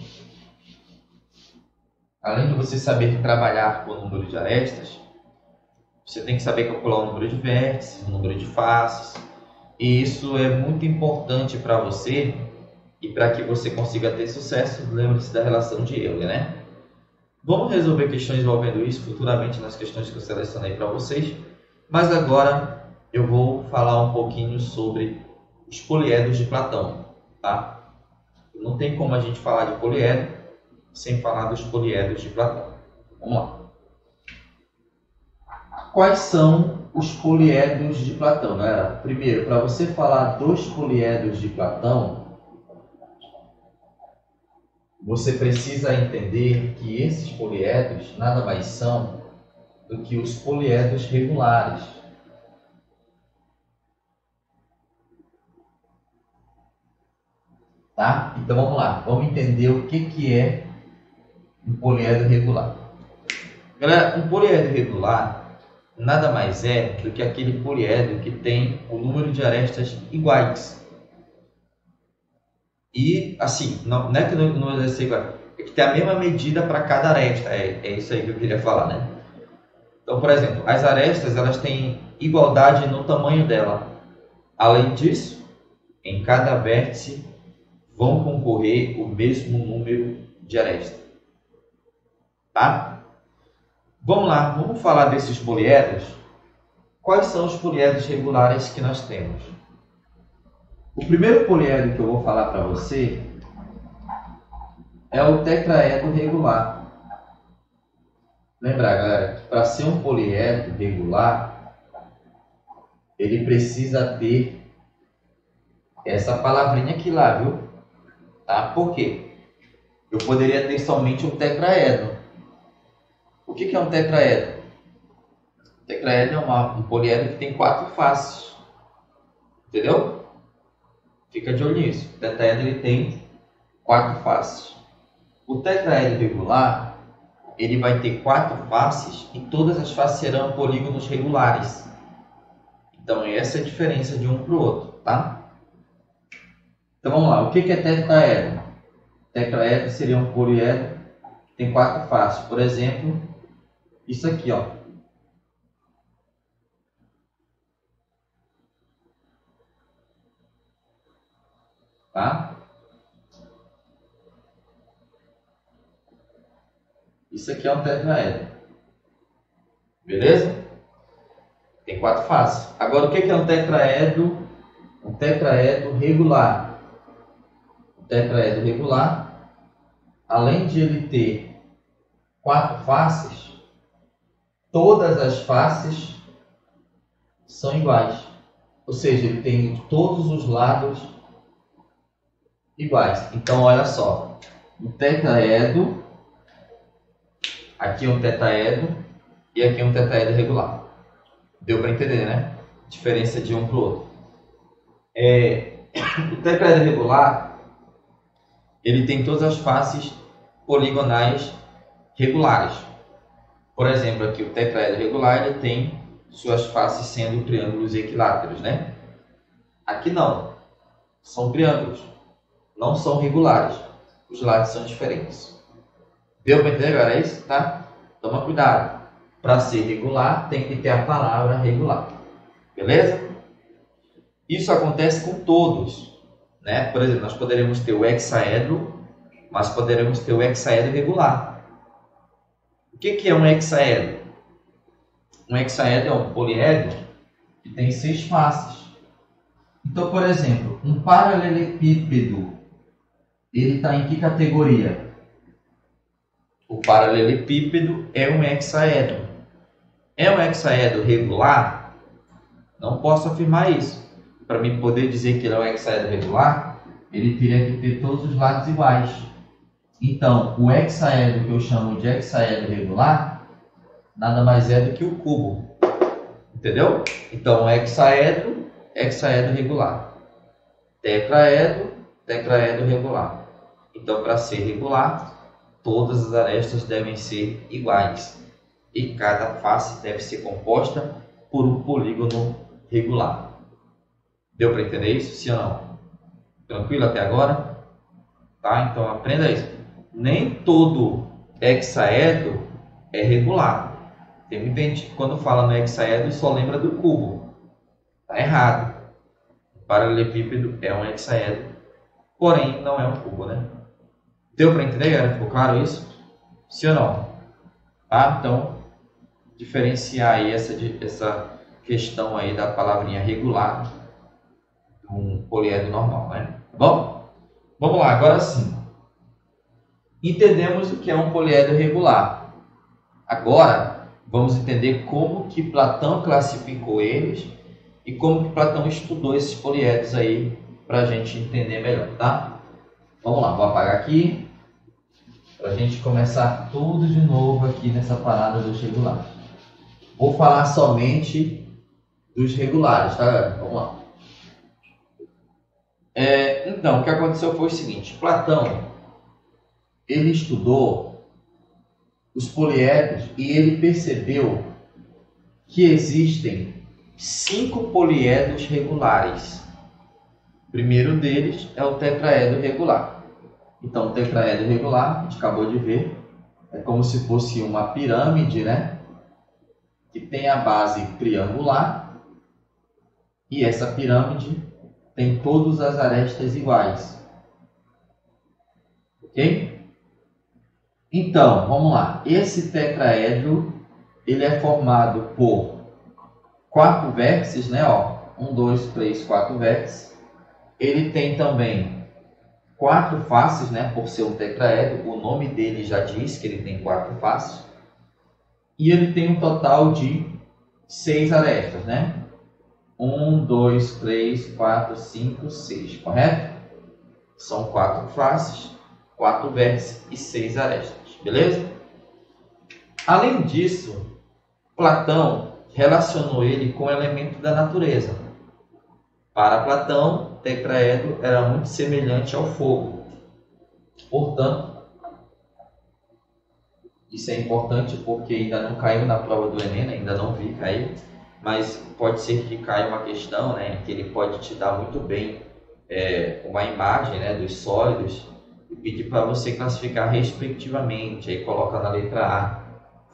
além de você saber trabalhar com o número de arestas, Você tem que saber calcular o número de vértices, o número de faces. E isso é muito importante para você e para que você consiga ter sucesso. Lembre-se da relação de Euler, né? Vamos resolver questões envolvendo isso futuramente nas questões que eu selecionei para vocês. Mas agora eu vou falar um pouquinho sobre os poliedros de Platão, tá? Não tem como a gente falar de poliedro sem falar dos poliedros de Platão. Vamos lá. Quais são os poliedros de Platão, galera? Primeiro, para você falar dos poliedros de Platão, você precisa entender que esses poliedros nada mais são do que os poliedros regulares. Tá? Então vamos lá, vamos entender o que é um poliedro regular. Galera, um poliedro regular nada mais é do que aquele poliedro que tem o número de arestas iguais. E assim, não é que o número de arestas é igual, é que tem a mesma medida para cada aresta. É isso aí que eu queria falar, né? Então, por exemplo, as arestas elas têm igualdade no tamanho dela. Além disso, em cada vértice vão concorrer o mesmo número de arestas. Tá? Vamos lá, vamos falar desses poliedros. Quais são os poliedros regulares que nós temos? O primeiro poliedro que eu vou falar para você é o tetraedro regular. Lembrar, galera, que para ser um poliedro regular, ele precisa ter essa palavrinha aqui lá, viu? Tá? Por quê? Eu poderia ter somente um tetraedro. O que é um tetraedro? O tetraedro é um poliedro que tem 4 faces. Entendeu? Fica de olho nisso. O tetraedro ele tem 4 faces. O tetraedro regular ele vai ter 4 faces e todas as faces serão polígonos regulares. Então essa é a diferença de um para o outro, tá? Então vamos lá. O que é tetraedro? Tetraedro seria um poliedro que tem 4 faces. Por exemplo, isso aqui, ó. Tá? Isso aqui é um tetraedro. Beleza? Tem 4 faces. Agora, o que é um tetraedro? Um tetraedro regular. O tetraedro regular, além de ele ter 4 faces, todas as faces são iguais. Ou seja, ele tem todos os lados iguais. Então, olha só. Um tetraedro, aqui é um tetraedro e aqui é um tetraedro regular. Deu para entender, né? Diferença de um para o outro. O tetraedro regular, ele tem todas as faces poligonais regulares. Por exemplo, aqui o tetraedro regular ele tem suas faces sendo triângulos equiláteros, né? Aqui não, são triângulos, não são regulares, os lados são diferentes. Deu para entender agora isso, tá? Toma cuidado, para ser regular tem que ter a palavra regular, beleza? Isso acontece com todos, né? Por exemplo, nós poderemos ter o hexaedro, mas poderemos ter o hexaedro regular. O que é um hexaedro? Um hexaedro é um poliedro que tem 6 faces. Então, por exemplo, um paralelepípedo, ele está em que categoria? O paralelepípedo é um hexaedro. É um hexaedro regular? Não posso afirmar isso. Para mim poder dizer que ele é um hexaedro regular, ele teria que ter todos os lados iguais. Então, o hexaedro que eu chamo de hexaedro regular, nada mais é do que o cubo. Entendeu? Então, hexaedro, hexaedro regular. Tetraedro, tetraedro regular. Então, para ser regular, todas as arestas devem ser iguais. E cada face deve ser composta por um polígono regular. Deu para entender isso? Sim ou não? Tranquilo até agora? Tá? Então, aprenda isso. Nem todo hexaedro é regular. Tem muita gente que quando fala no hexaedro só lembra do cubo. Tá errado. O paralelepípedo é um hexaedro, porém não é um cubo, né? Deu para entender, galera? Ficou claro isso? Sim ou não? Tá? Então, diferenciar aí essa questão aí da palavrinha regular de um poliedro normal, né? Tá bom? Vamos lá, agora sim. Entendemos o que é um poliedro regular. Agora, vamos entender como que Platão classificou eles e como que Platão estudou esses poliedros aí para a gente entender melhor, tá? Vamos lá, vou apagar aqui para a gente começar tudo de novo aqui nessa parada dos regulares. Vou falar somente dos regulares, tá, galera? Vamos lá. Então, o que aconteceu foi o seguinte. Platão, ele estudou os poliedros e ele percebeu que existem 5 poliedros regulares. O primeiro deles é o tetraedro regular. Então, o tetraedro regular, a gente acabou de ver, é como se fosse uma pirâmide, né? Que tem a base triangular e essa pirâmide tem todas as arestas iguais. Ok? Então, vamos lá. Esse tetraedro, ele é formado por 4 vértices, né? Ó, 1, 2, 3, 4 vértices. Ele tem também 4 faces, né? Por ser um tetraedro, o nome dele já diz que ele tem 4 faces. E ele tem um total de 6 arestas, né? 1, 2, 3, 4, 5, 6, correto? São 4 faces, 4 vértices e 6 arestas, beleza? Além disso, Platão relacionou ele com o elemento da natureza. Para Platão, o tetraedro era muito semelhante ao fogo. Portanto, isso é importante porque ainda não caiu na prova do Enem, ainda não vi cair, mas pode ser que caia uma questão, né, que ele pode te dar muito bem uma imagem, né, dos sólidos e pedir para você classificar respectivamente. Aí coloca na letra A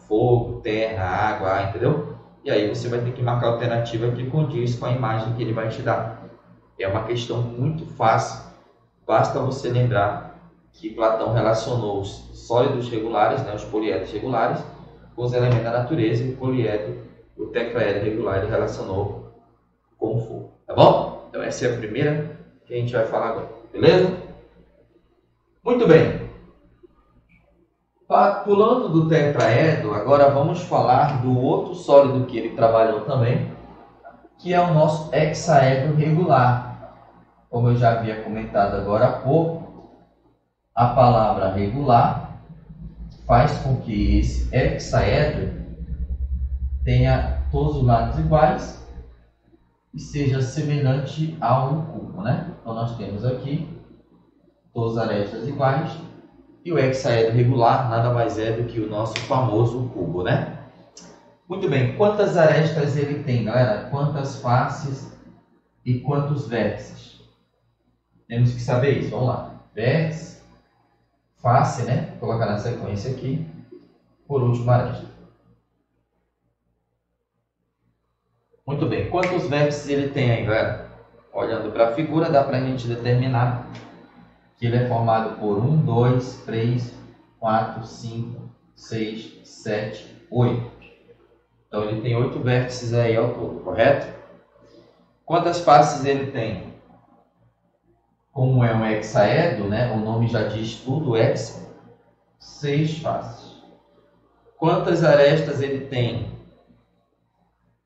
fogo, terra, água, ar, entendeu? E aí você vai ter que marcar a alternativa que condiz com a imagem que ele vai te dar. É uma questão muito fácil, basta você lembrar que Platão relacionou os sólidos regulares, né, os poliedros regulares, com os elementos da natureza, e o poliedro, o tetraedro regular, ele relacionou com o fogo. Tá bom? Então essa é a primeira que a gente vai falar agora. Beleza? Muito bem. Pulando do tetraedro, agora vamos falar do outro sólido que ele trabalhou também, que é o nosso hexaedro regular. Como eu já havia comentado agora há pouco, a palavra regular faz com que esse hexaedro tenha todos os lados iguais e seja semelhante a um cubo, né? Então nós temos aqui todas as arestas iguais e o hexaedro regular nada mais é do que o nosso famoso cubo, né? Muito bem, quantas arestas ele tem, galera? Quantas faces e quantos vértices? Temos que saber isso, vamos lá. Vértice, face, né? Vou colocar na sequência aqui. Por último, aresta. Muito bem, quantos vértices ele tem aí, galera? Olhando para a figura, dá para a gente determinar que ele é formado por 1, 2, 3, 4, 5, 6, 7, 8. Então ele tem 8 vértices aí ao todo, correto? Quantas faces ele tem? Como é um hexaedro, né? O nome já diz tudo, hexa, 6 faces. Quantas arestas ele tem?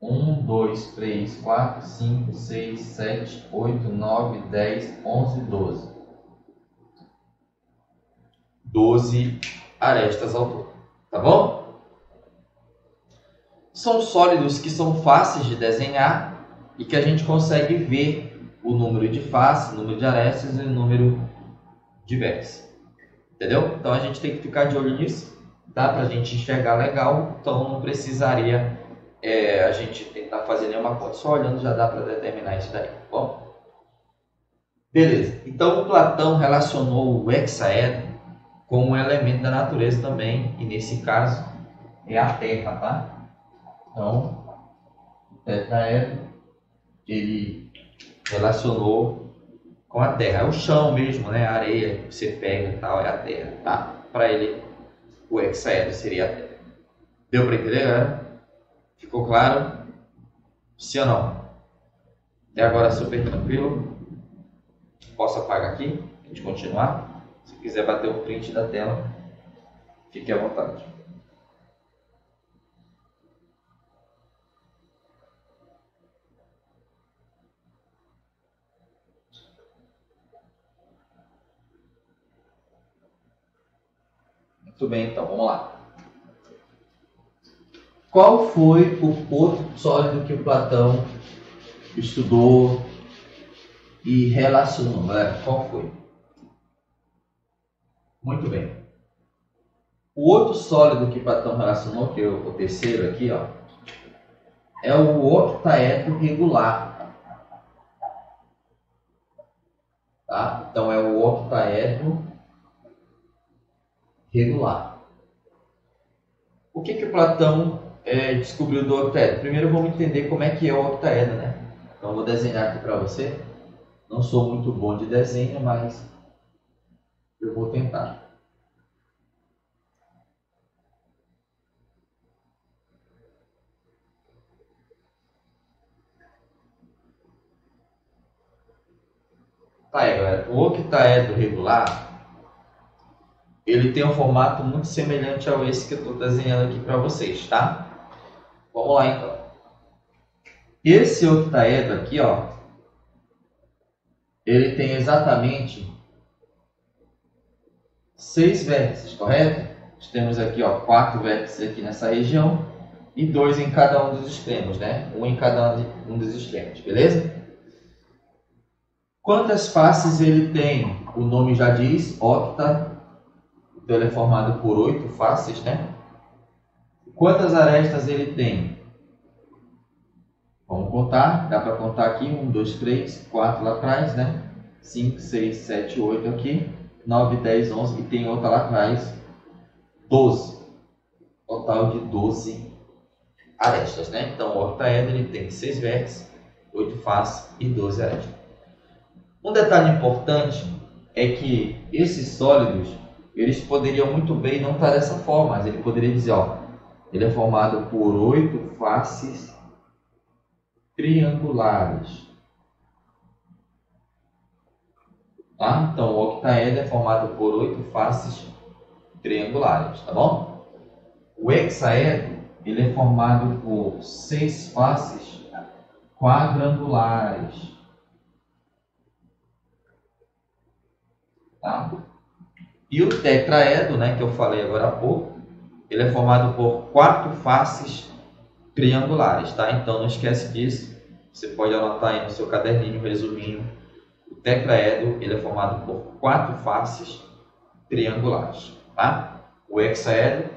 1, 2, 3, 4, 5, 6, 7, 8, 9, 10, 11, 12. 12 arestas ao todo, tá bom? São sólidos que são fáceis de desenhar e que a gente consegue ver o número de faces, o número de arestas e o número de vértices. Entendeu? Então a gente tem que ficar de olho nisso, tá? Para a gente enxergar legal, então não precisaria a gente tentar fazer nenhuma conta, só olhando já dá para determinar isso daí, tá bom? Beleza, então Platão relacionou o hexaedro com um elemento da natureza também, e nesse caso é a terra, tá? Então, o tetraedro, ele relacionou com a terra. É o chão mesmo, né? A areia que você pega e tal, é a terra, tá? Para ele, o hexaedro seria a terra. Deu para entender, galera? Ficou claro? Sim ou não? Até agora super tranquilo. Posso apagar aqui? A gente continuar? Se quiser bater o print da tela, fique à vontade. Muito bem, então vamos lá. Qual foi o outro sólido que o Platão estudou e relacionou, galera? Qual foi? Muito bem. O outro sólido que Platão relacionou, que é o terceiro aqui, ó, é o octaedro regular. Tá? Então é o octaedro regular. O que o Platão descobriu do octaedro? Primeiro vamos entender como é que é o octaedro, né? Então eu vou desenhar aqui para você. Não sou muito bom de desenho, mas eu vou tentar. Tá aí, galera. O octaedro regular, ele tem um formato muito semelhante ao esse que eu estou desenhando aqui para vocês, tá? Vamos lá, então. Esse octaedro aqui, ó, ele tem exatamente 6 vértices, correto? Nós temos aqui, ó, 4 vértices aqui nessa região e 2 em cada um dos extremos, né? Um em cada um dos extremos, beleza? Quantas faces ele tem? O nome já diz, octa. Então ele é formado por 8 faces, né? Quantas arestas ele tem? Vamos contar, dá para contar aqui, 1, 2, 3, 4 lá atrás, né? 5, 6, 7, 8 aqui, 9, 10, 11 e tem outra lá atrás, 12. Total de 12 arestas, né? Então o octaedro ele tem 6 vértices, 8 faces e 12 arestas. Um detalhe importante é que esses sólidos, eles poderiam muito bem não estar dessa forma, mas ele poderia dizer, ó, ele é formado por 8 faces triangulares. Tá? Então, o octaedro é formado por 8 faces triangulares, tá bom? O hexaedro, ele é formado por 6 faces quadrangulares. Tá? E o tetraedro, né, que eu falei agora há pouco, ele é formado por 4 faces triangulares, tá? Então não esquece disso. Você pode anotar aí no seu caderninho, resuminho. O tetraedro, ele é formado por 4 faces triangulares, tá? O hexaedro,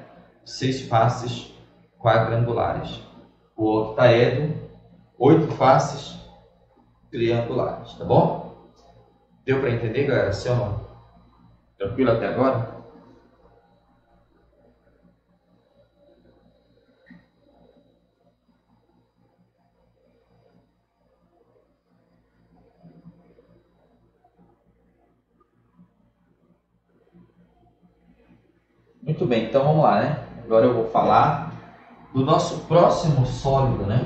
6 faces quadrangulares. O octaedro, 8 faces triangulares, tá bom? Deu para entender, galera? Sim ou não? Tranquilo até agora? Muito bem, então vamos lá, né? Agora eu vou falar do nosso próximo sólido, né?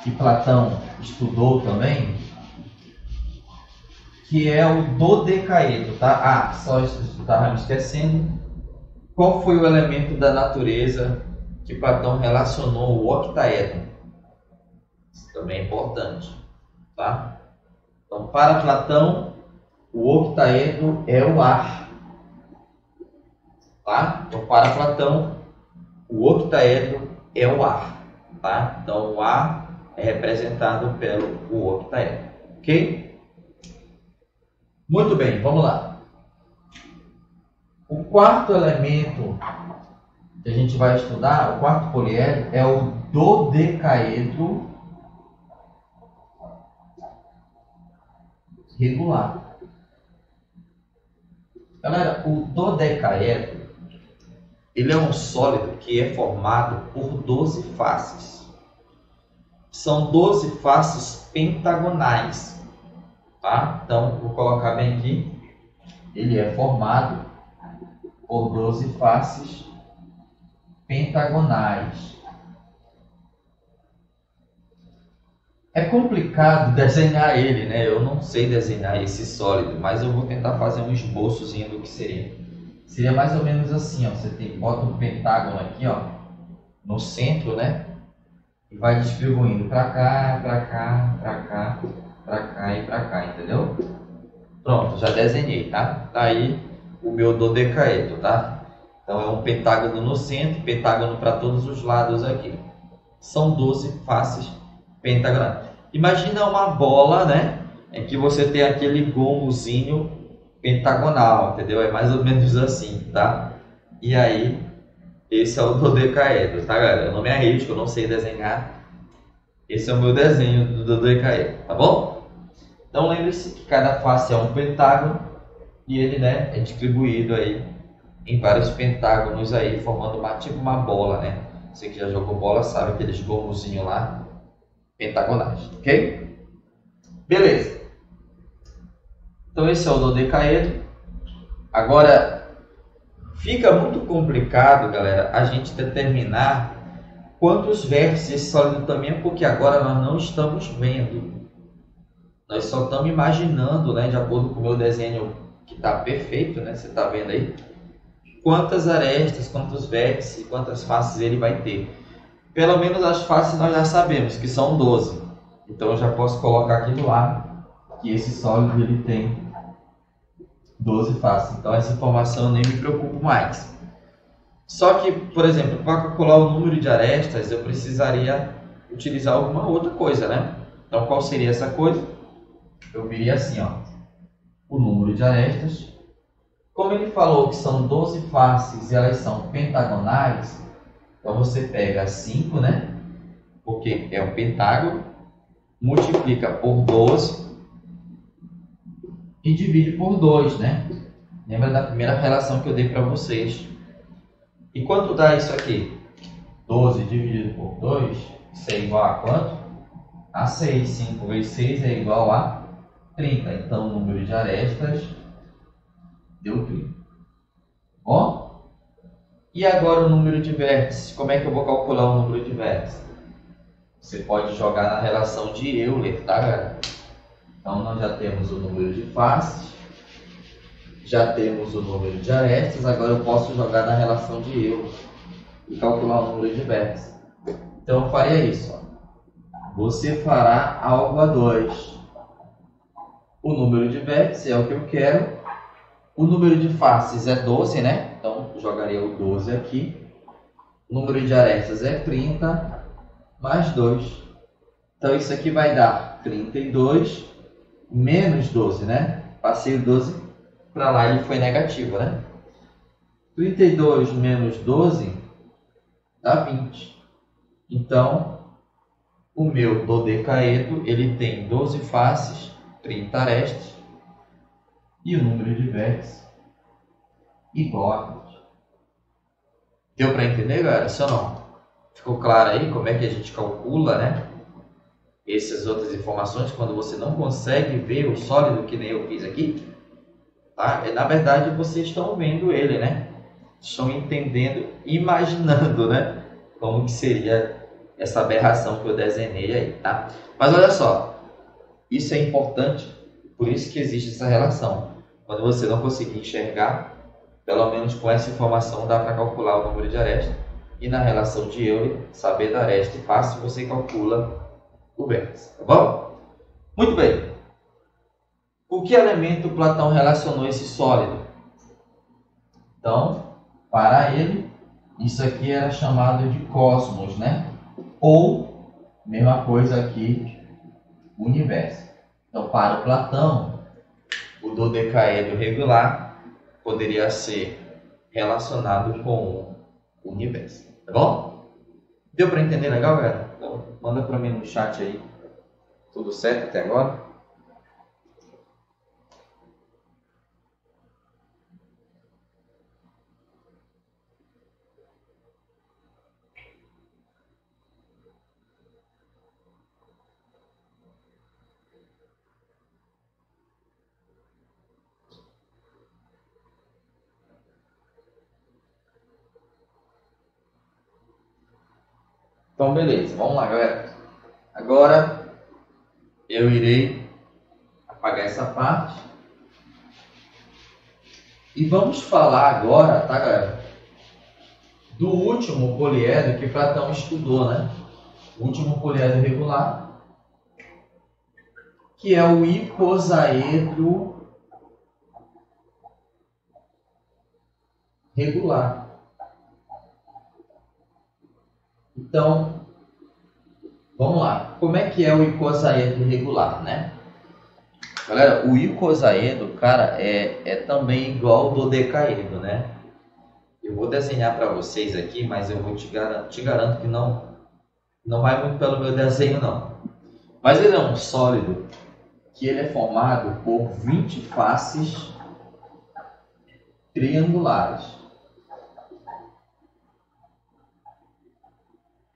Que Platão estudou também, que é o dodecaedro, tá? Ah, só estava me esquecendo. Qual foi o elemento da natureza que Platão relacionou o octaedro? Isso também é importante, tá? Então, para Platão, o octaedro é o ar, tá? Então, para Platão, o octaedro é o ar, tá? Então, o ar é representado pelo octaedro, ok? Muito bem, vamos lá. O quarto elemento que a gente vai estudar, o quarto poliedro, é o dodecaedro regular. Galera, o dodecaedro, ele é um sólido que é formado por 12 faces. São 12 faces pentagonais, tá? Então, vou colocar bem aqui. Ele é formado por 12 faces pentagonais. É complicado desenhar ele, né? Eu não sei desenhar esse sólido, mas eu vou tentar fazer um esboçozinho do que seria. Seria mais ou menos assim, ó. Você bota um pentágono aqui, ó, no centro, né? E vai distribuindo para cá, para cá, para cá, para cá e para cá, entendeu? Pronto, já desenhei, tá? Tá aí o meu dodecaedro, tá? Então é um pentágono no centro, pentágono para todos os lados aqui. São 12 faces pentagonais. Imagina uma bola, né? Em que você tem aquele gomozinho pentagonal, entendeu? É mais ou menos assim, tá? E aí, esse é o dodecaedro, tá, galera? Eu não me arrisco, eu não sei desenhar. Esse é o meu desenho do dodecaedro, tá bom? Então lembre-se que cada face é um pentágono e ele, né, é distribuído aí em vários pentágonos aí, formando tipo uma bola, né? Você que já jogou bola sabe aqueles gomozinhos lá pentagonais, ok? Beleza. Então esse é o dodecaedro. Agora, fica muito complicado, galera, a gente determinar quantos vértices esse sólido também, porque agora nós não estamos vendo. Nós só estamos imaginando, né, de acordo com o meu desenho que está perfeito, né? Você está vendo aí? Quantas arestas, quantos vértices, quantas faces ele vai ter. Pelo menos as faces nós já sabemos, que são 12. Então eu já posso colocar aqui do lado que esse sólido ele tem 12 faces. Então essa informação eu nem me preocupo mais. Só que, por exemplo, para calcular o número de arestas, eu precisaria utilizar alguma outra coisa, né? Então qual seria essa coisa? Eu viria assim, ó, o número de arestas. Como ele falou que são 12 faces e elas são pentagonais, então você pega 5, né? Porque é um pentágono, multiplica por 12 e divide por 2, né? Lembra da primeira relação que eu dei para vocês. E quanto dá isso aqui? 12 dividido por 2, isso é igual a quanto? A 6. 5 vezes 6 é igual a 30. Então, o número de arestas deu 30. Ó? E agora o número de vértices. Como é que eu vou calcular o número de vértices? Você pode jogar na relação de Euler, tá, galera? Então, nós já temos o número de faces, já temos o número de arestas, agora eu posso jogar na relação de Euler e calcular o número de vértices. Então, eu faria isso. Ó. Você fará algo a 2. O número de vértices é o que eu quero. O número de faces é 12, né? Então, eu jogaria o 12 aqui. O número de arestas é 30 mais 2. Então, isso aqui vai dar 32 menos 12, né? Passei o 12 para lá, ele foi negativo, né? 32 menos 12 dá 20. Então, o meu dodecaedro, ele tem 12 faces, 30 arestas e o número de vértices igual a 20. Deu para entender, galera? Se ou não? Ficou claro aí como é que a gente calcula, né? Essas outras informações quando você não consegue ver o sólido que nem eu fiz aqui, tá? Na verdade, vocês estão vendo ele, né? Estão entendendo, imaginando, né? Como que seria essa aberração que eu desenhei aí, tá? Mas olha só, isso é importante, por isso que existe essa relação. Quando você não conseguir enxergar, pelo menos com essa informação dá para calcular o número de arestas. E na relação de Euler, saber da aresta fácil, você calcula o vértice, tá bom? Muito bem. Com que elemento Platão relacionou esse sólido? Então, para ele, isso aqui era chamado de cosmos, né? Ou, mesma coisa aqui, universo. Então, para o Platão, o dodecaedro regular poderia ser relacionado com o universo, tá bom? Deu para entender legal, galera? Então, manda para mim no chat aí. Tudo certo até agora? Então, beleza. Vamos lá, galera. Agora, eu irei apagar essa parte. E vamos falar agora, tá, galera? Do último poliedro que Platão estudou, né? O último poliedro regular, que é o icosaedro regular. Então, vamos lá. Como é que é o icosaedro regular, né? Galera, o icosaedro, cara, é também igual ao dodecaedro, né? Eu vou desenhar para vocês aqui, mas eu vou te garanto que não vai muito pelo meu desenho, não. Mas ele é um sólido que ele é formado por 20 faces triangulares.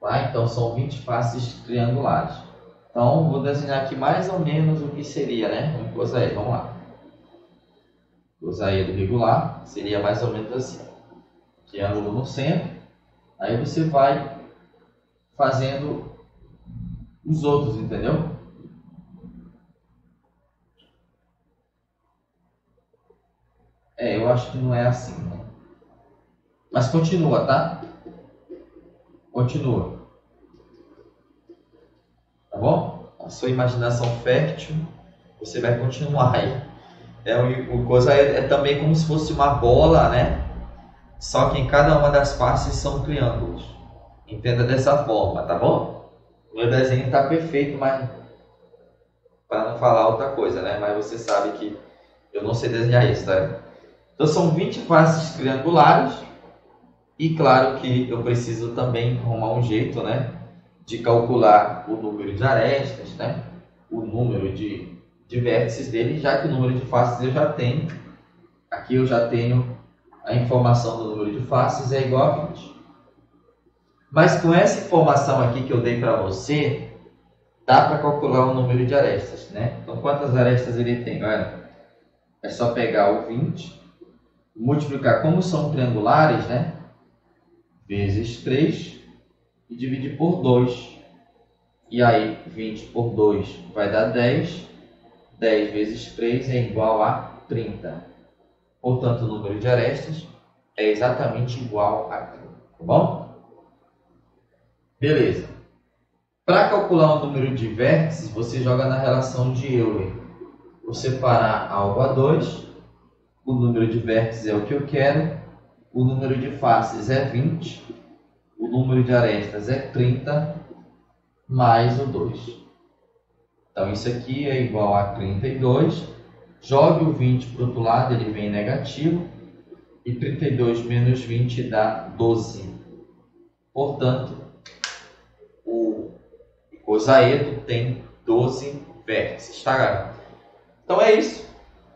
Tá? Então, são 20 faces triangulares. Então, vou desenhar aqui mais ou menos o que seria, né? Um icosaedro. Vamos lá. Icosaedro regular seria mais ou menos assim. Triângulo no centro. Aí você vai fazendo os outros, entendeu? Eu acho que não é assim, né? Mas continua, tá? Continua. Tá bom? A sua imaginação fértil, você vai continuar aí. O coisa é também como se fosse uma bola, né? Só que em cada uma das faces são triângulos. Entenda dessa forma, tá bom? O meu desenho está perfeito, mas para não falar outra coisa, né? Mas você sabe que eu não sei desenhar isso, tá? Então são 20 faces triangulares e claro que eu preciso também arrumar um jeito, né, de calcular o número de arestas, né, o número de vértices dele, já que o número de faces eu já tenho. Aqui eu já tenho a informação do número de faces é igual a 20. Mas com essa informação aqui que eu dei para você, dá para calcular o número de arestas, né? Então quantas arestas ele tem, galera? É só pegar o 20, multiplicar, como são triangulares, né? Vezes 3 e dividir por 2. E aí 20 por 2 vai dar 10. 10 vezes 3 é igual a 30. Portanto, o número de arestas é exatamente igual a 30. Tá bom? Beleza. Para calcular o número de vértices, você joga na relação de Euler. Vou separar algo a 2. O número de vértices é o que eu quero. O número de faces é 20. O número de arestas é 30 mais o 2. Então, isso aqui é igual a 32. Jogue o 20 para o outro lado, ele vem negativo. E 32 menos 20 dá 12. Portanto, o icosaedro tem 12 vértices, tá, galera? Então é isso,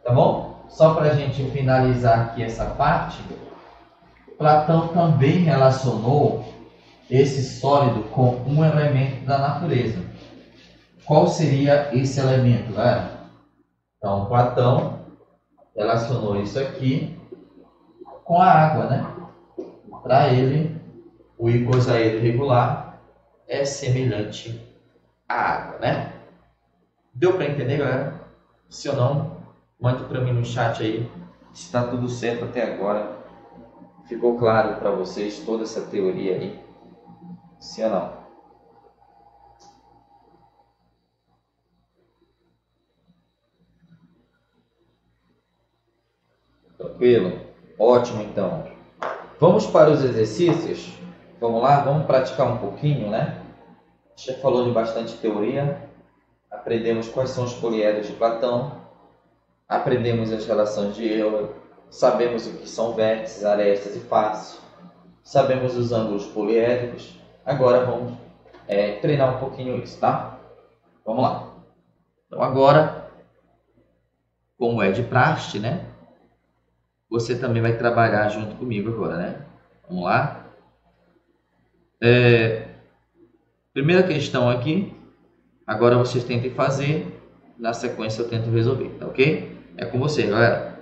tá bom? Só para a gente finalizar aqui essa parte, Platão também relacionou esse sólido com um elemento da natureza. Qual seria esse elemento, galera? Então, Platão relacionou isso aqui com a água, né? Para ele, o icosaedro regular é semelhante à água, né? Deu para entender, galera? Se ou não, mande para mim no chat aí se está tudo certo até agora. Ficou claro para vocês toda essa teoria aí? Sim ou não? Tranquilo? Ótimo, então. Vamos para os exercícios? Vamos lá? Vamos praticar um pouquinho, né? Já falou de bastante teoria. Aprendemos quais são os poliedros de Platão. Aprendemos as relações de Euler. Sabemos o que são vértices, arestas e faces. Sabemos os ângulos poliédricos. Agora vamos treinar um pouquinho isso, tá? Vamos lá. Então agora, como é de praxe, né? Você também vai trabalhar junto comigo agora, né? Vamos lá. Primeira questão aqui. Agora vocês tentem fazer. Na sequência eu tento resolver, tá ok? É com você, galera.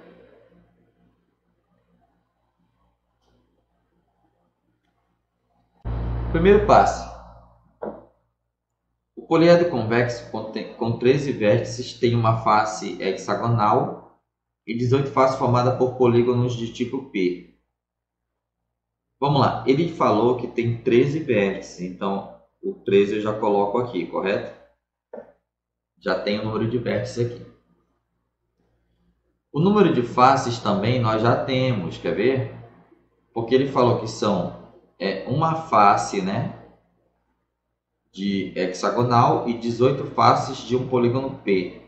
Primeiro passo. poliedro convexo com 13 vértices tem uma face hexagonal e 18 faces formadas por polígonos de tipo P. Vamos lá, ele falou que tem 13 vértices, então o 13 eu já coloco aqui, correto? Já tem o número de vértices aqui. O número de faces também nós já temos, quer ver? Porque ele falou que são uma face, né, de hexagonal e 18 faces de um polígono P.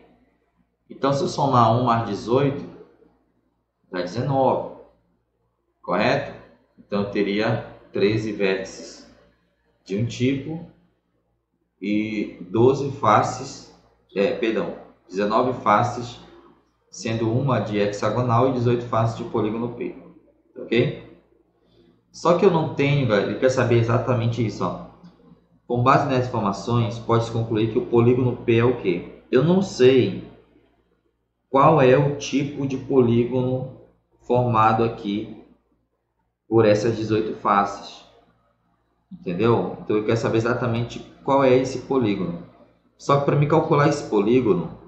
Então, se eu somar 1 mais 18, dá 19, correto? Então, eu teria 13 vértices de um tipo e 19 faces, sendo uma de hexagonal e 18 faces de polígono P, ok? Só que eu não tenho, galera, ele quer saber exatamente isso, ó. Com base nessas informações, pode-se concluir que o polígono P é o quê? Eu não sei qual é o tipo de polígono formado aqui por essas 18 faces, entendeu? Então eu quero saber exatamente qual é esse polígono. Só que para me calcular esse polígono,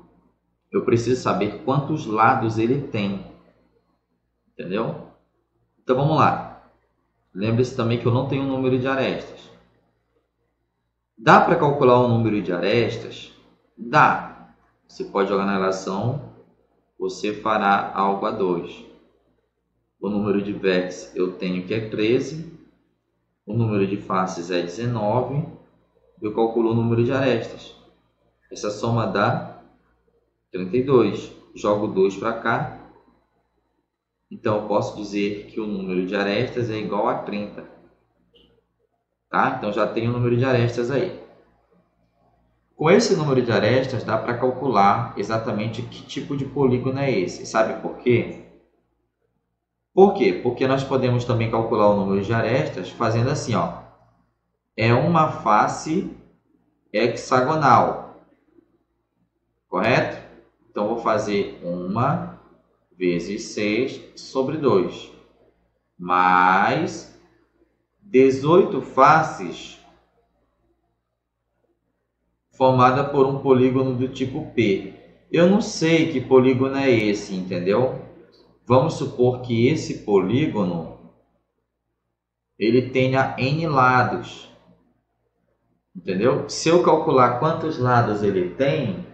eu preciso saber quantos lados ele tem, entendeu? Então vamos lá. Lembre-se também que eu não tenho um número de arestas. Dá para calcular o número de arestas? Dá. Você pode jogar na relação, você fará algo a 2. O número de vértices eu tenho que é 13. O número de faces é 19. Eu calculo o número de arestas. Essa soma dá 32. Jogo 2 para cá. Então, eu posso dizer que o número de arestas é igual a 30. Tá? Então, já tem o número de arestas aí. Com esse número de arestas, dá para calcular exatamente que tipo de polígono é esse. Sabe por quê? Por quê? Porque nós podemos também calcular o número de arestas fazendo assim, ó. É uma face hexagonal, correto? Então, vou fazer 1 vezes 6 sobre 2, mais 18 faces formada por um polígono do tipo P. Eu não sei que polígono é esse, entendeu? Vamos supor que esse polígono ele tenha N lados, entendeu? Se eu calcular quantos lados ele tem,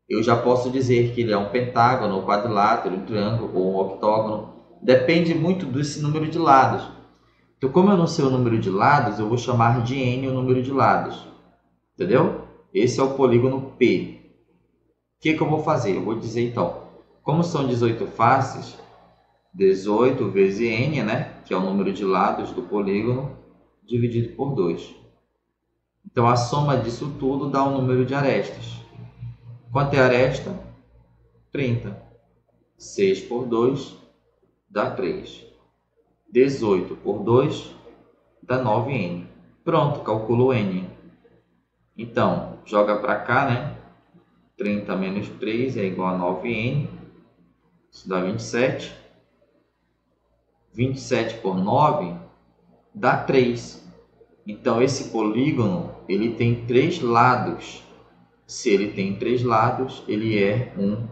eu já posso dizer que ele é um pentágono, um quadrilátero, um triângulo ou um octógono. Depende muito desse número de lados. Então, como eu não sei o número de lados, eu vou chamar de N o número de lados. Entendeu? Esse é o polígono P. O que eu vou fazer? Eu vou dizer então, como são 18 faces, 18 vezes N, né? Que é o número de lados do polígono, dividido por 2. Então, a soma disso tudo dá o número de arestas. Quanto é aresta? 30. 6 por 2 dá 3. 18 por 2 dá 9N. Pronto, calculo N. Então, joga para cá, né? 30 menos 3 é igual a 9N. Isso dá 27. 27 por 9 dá 3. Então, esse polígono ele tem 3 lados. Se ele tem 3 lados, ele é um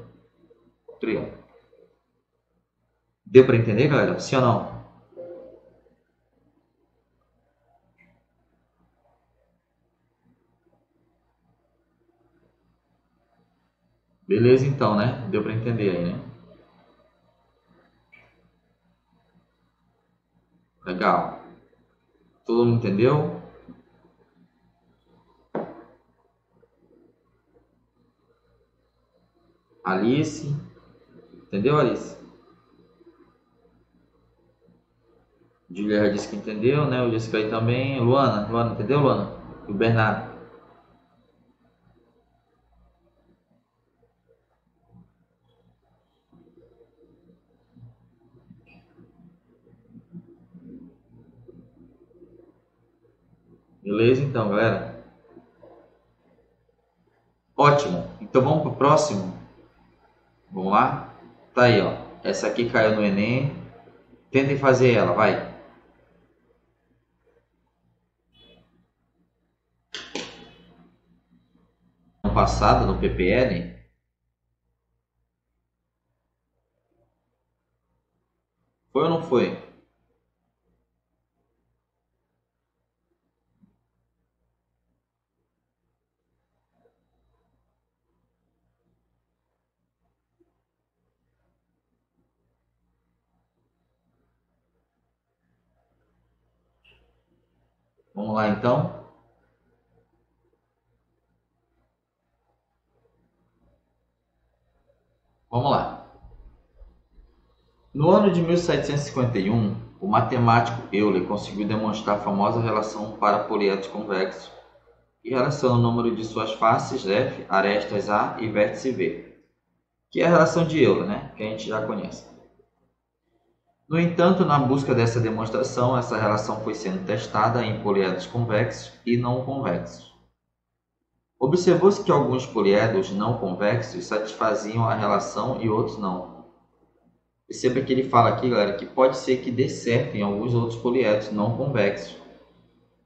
triângulo. Deu para entender, galera? Sim ou não? Beleza, então, né? Deu para entender aí, né? Legal. Todo mundo entendeu? Alice. Entendeu, Alice? Julia já disse que entendeu, né? O Jessica aí também. Luana, entendeu, Luana? E o Bernardo. Beleza, então, galera? Ótimo. Então, vamos para o próximo? Vamos lá? Tá aí, ó. Essa aqui caiu no Enem. Tentem fazer ela, vai. passada no PPL? Foi ou não foi? Vamos lá então. Vamos lá. No ano de 1751, o matemático Euler conseguiu demonstrar a famosa relação para poliedros convexos que relaciona o número de suas faces F, arestas A e vértice V, que é a relação de Euler, né? Que a gente já conhece. No entanto, na busca dessa demonstração, essa relação foi sendo testada em poliedros convexos e não convexos. Observou-se que alguns poliedros não convexos satisfaziam a relação e outros não. Perceba que ele fala aqui, galera, que pode ser que dê certo em alguns outros poliedros não convexos,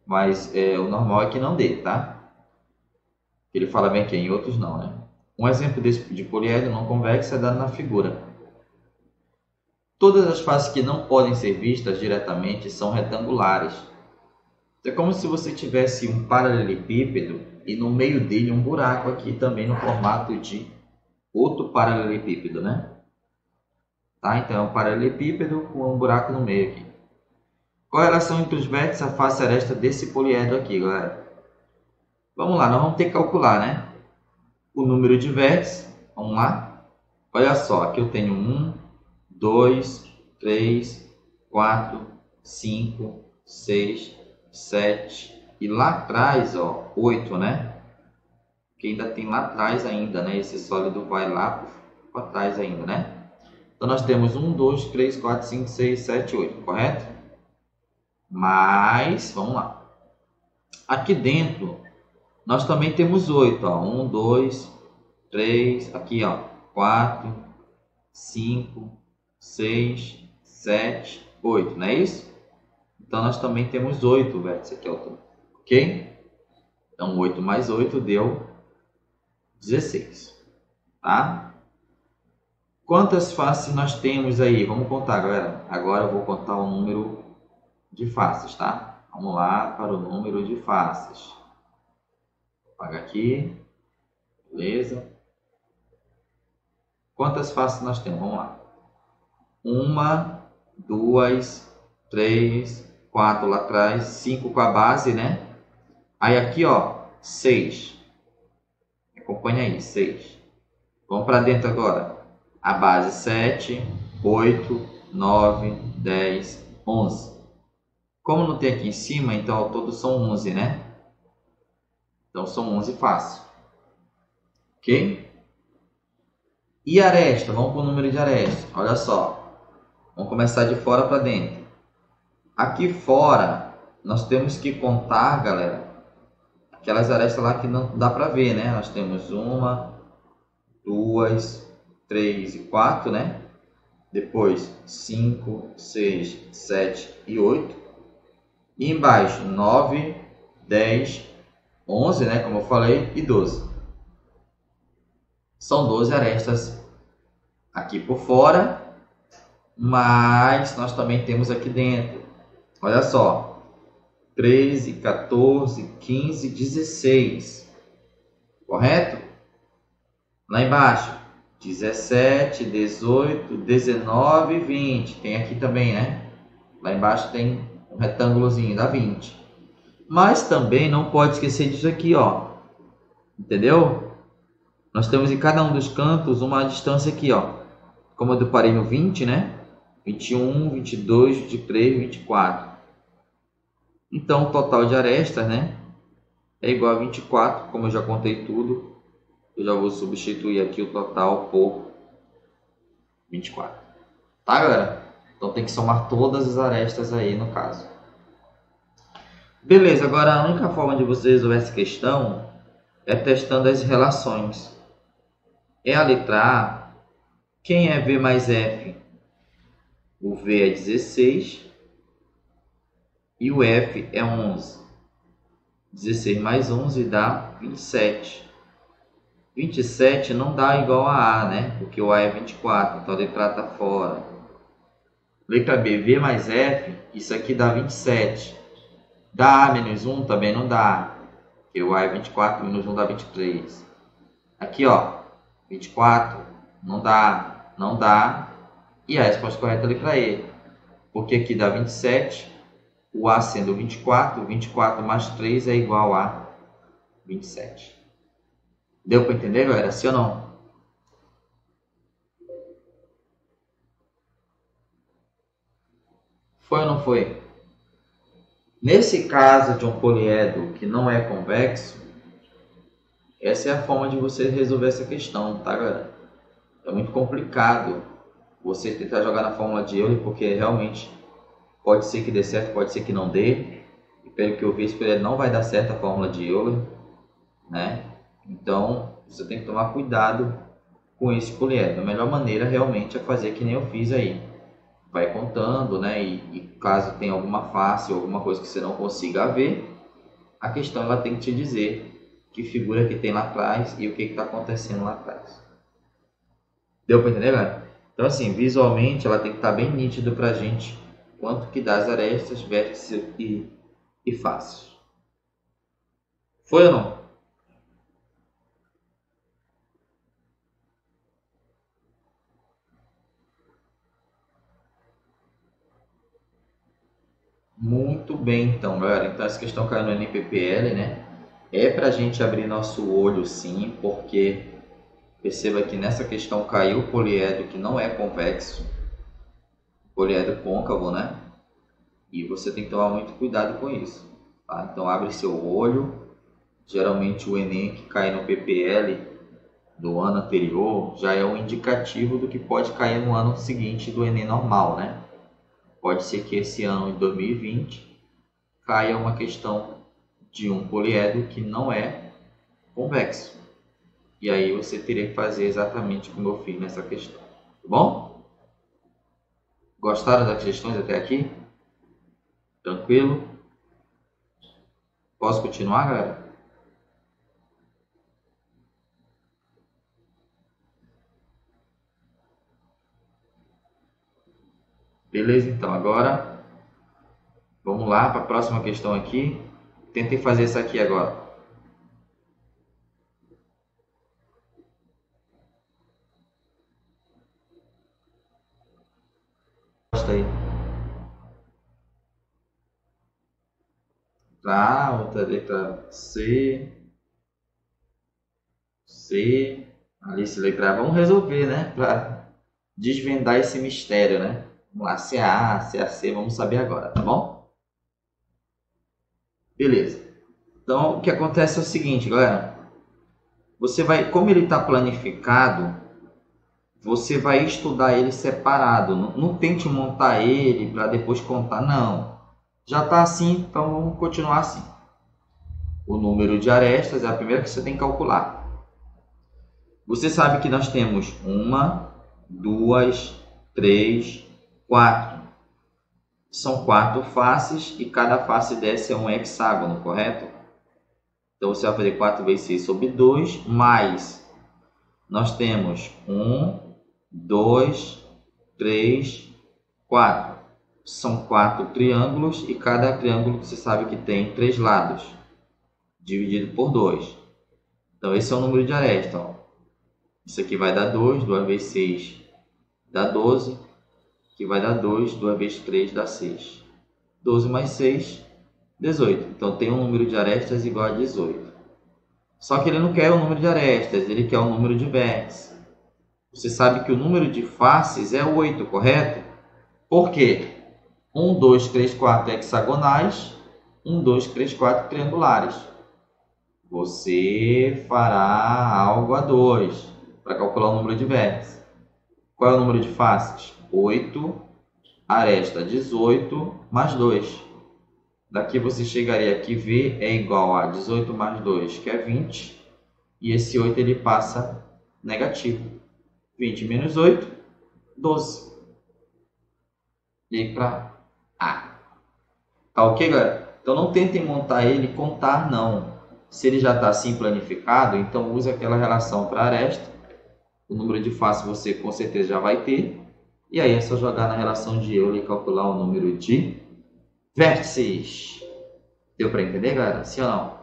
mas o normal é que não dê, tá? Ele fala bem que em outros não, né? Um exemplo de poliedro não convexo é dado na figura. Todas as faces que não podem ser vistas diretamente são retangulares. É como se você tivesse um paralelepípedo e no meio dele um buraco aqui também no formato de outro paralelepípedo, né? Tá? Então é um paralelepípedo com um buraco no meio aqui. Qual a relação entre os vértices e a face aresta desse poliedro aqui, galera? Vamos lá, nós vamos ter que calcular, né? O número de vértices. Vamos lá. Olha só, aqui eu tenho 1, 2, 3, 4, 5, 6, 7 e lá atrás, ó, 8, né? Que ainda tem lá atrás ainda, né? Esse sólido vai lá para trás ainda, né? Então nós temos 1, 2, 3, 4, 5, 6, 7, 8, correto? Mas, vamos lá. Aqui dentro nós também temos 8, ó. 1, 2, 3, aqui, ó, 4, 5, 6, 7, 8, não é isso? Então, nós também temos 8 vértices aqui, ó, ok? Então, 8 mais 8 deu 16, tá? Quantas faces nós temos aí? Vamos contar, galera. Agora eu vou contar o número de faces, tá? Vamos lá para o número de faces. Vou apagar aqui. Beleza? Quantas faces nós temos? Vamos lá. 1, 2, 3, 4 lá atrás, 5 com a base, né? Aí aqui, ó, 6. Acompanha aí, 6. Vamos para dentro agora. A base 7, 8, 9, 10, 11. Como não tem aqui em cima, então ao todo são 11, né? Então são 11 faces. Ok? E aresta? Vamos para o número de aresta. Olha só. Vamos começar de fora para dentro. Aqui fora, nós temos que contar, galera, aquelas arestas lá que não dá para ver, né? Nós temos 1, 2, 3 e 4, né? Depois 5, 6, 7 e 8. E embaixo 9, 10, 11, né? Como eu falei, e 12. São 12 arestas aqui por fora, mas nós também temos aqui dentro. Olha só, 13, 14, 15, 16. Correto? Lá embaixo, 17, 18, 19, 20. Tem aqui também, né? Lá embaixo tem um retângulozinho, dá 20. Mas também não pode esquecer disso aqui, ó. Entendeu? Nós temos em cada um dos cantos uma distância aqui, ó. Como eu parei no 20, né? 21, 22, 23, 24. Então, o total de arestas, né? É igual a 24, como eu já contei tudo. Eu já vou substituir aqui o total por 24. Tá, galera? Então, tem que somar todas as arestas aí, no caso. Beleza, agora a única forma de você resolver essa questão é testando as relações. É a letra A. Quem é V mais F? O V é 16 e o F é 11. 16 mais 11 dá 27. 27 não dá igual a A, né? Porque o A é 24, então a letra A está fora. Letra B, V mais F, isso aqui dá 27. Dá A menos 1 também não dá, porque o A é 24, menos 1 dá 23. Aqui, ó, 24, não dá, não dá. E a resposta correta é a letra E, porque aqui dá 27, o A sendo 24, 24 mais 3 é igual a 27. Deu para entender, galera? Sim ou não? Foi ou não foi? Nesse caso de um poliedro que não é convexo, essa é a forma de você resolver essa questão, tá, galera? É muito complicado você tentar jogar na fórmula de Euler, porque realmente pode ser que dê certo, pode ser que não dê. E pelo que eu vi, esse poliedro não vai dar certo a fórmula de Euler, né? Então, você tem que tomar cuidado com esse poliedro. A melhor maneira realmente é fazer que nem eu fiz aí. Vai contando, né? E caso tenha alguma face ou alguma coisa que você não consiga ver, a questão ela tem que te dizer que figura que tem lá atrás e o que está acontecendo lá atrás. Deu para entender, galera? Então, assim, visualmente ela tem que estar bem nítido para a gente quanto que dá as arestas, vértices e faces. Foi ou não? Muito bem, então, galera. Então, essa questão caiu no NPPL, né? É para a gente abrir nosso olho, sim, porque perceba que nessa questão caiu o poliedro que não é convexo, poliedro côncavo, né? E você tem que tomar muito cuidado com isso, tá? Então, abre seu olho. Geralmente, o Enem que cai no PPL do ano anterior já é um indicativo do que pode cair no ano seguinte do Enem normal, né? Pode ser que esse ano de 2020 caia uma questão de um poliedro que não é convexo. E aí você teria que fazer exatamente como eu fiz nessa questão. Tá bom? Gostaram das questões até aqui? Tranquilo? Posso continuar, galera? Beleza, então. Agora, vamos lá para a próxima questão aqui. Tentei fazer essa aqui agora. Gosta aí. Tá, outra letra C. C. Alice letra A. Vamos resolver, né? Para desvendar esse mistério, né? Vamos lá, CA, CAC, vamos saber agora, tá bom? Beleza. Então, o que acontece é o seguinte, galera. Você vai, como ele está planificado, você vai estudar ele separado. Não tente montar ele para depois contar, não. Já está assim, então vamos continuar assim. O número de arestas é a primeira que você tem que calcular. Você sabe que nós temos 1, 2, 3, 4. São 4 faces e cada face dessa é um hexágono, correto? Então você vai fazer 4 vezes 6 sobre 2, mais nós temos 1, 2, 3, 4. São 4 triângulos e cada triângulo você sabe que tem 3 lados, dividido por 2. Então esse é o número de aresta. Ó. Isso aqui vai dar 2, 2 vezes 6 dá 12, que vai dar 2, 2 vezes 3 dá 6. 12 mais 6, 18. Então tem um número de arestas igual a 18. Só que ele não quer o número de arestas, ele quer o número de vértices. Você sabe que o número de faces é 8, correto? Por quê? 1, 2, 3, 4 hexagonais, 1, 2, 3, 4 triangulares. Você fará algo a 2 para calcular o número de vértices. Qual é o número de faces? 8, aresta 18 mais 2. Daqui você chegaria aqui, V é igual a 18 mais 2, que é 20. E esse 8 ele passa negativo. 20 menos 8, 12. Letra A. Tá ok, galera? Então não tentem montar ele e contar, não. Se ele já está assim planificado, então use aquela relação para aresta. O número de face você com certeza já vai ter. E aí é só jogar na relação de Euler e calcular o número de vértices. Deu para entender, galera? Sim ou não?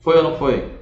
Foi ou não foi?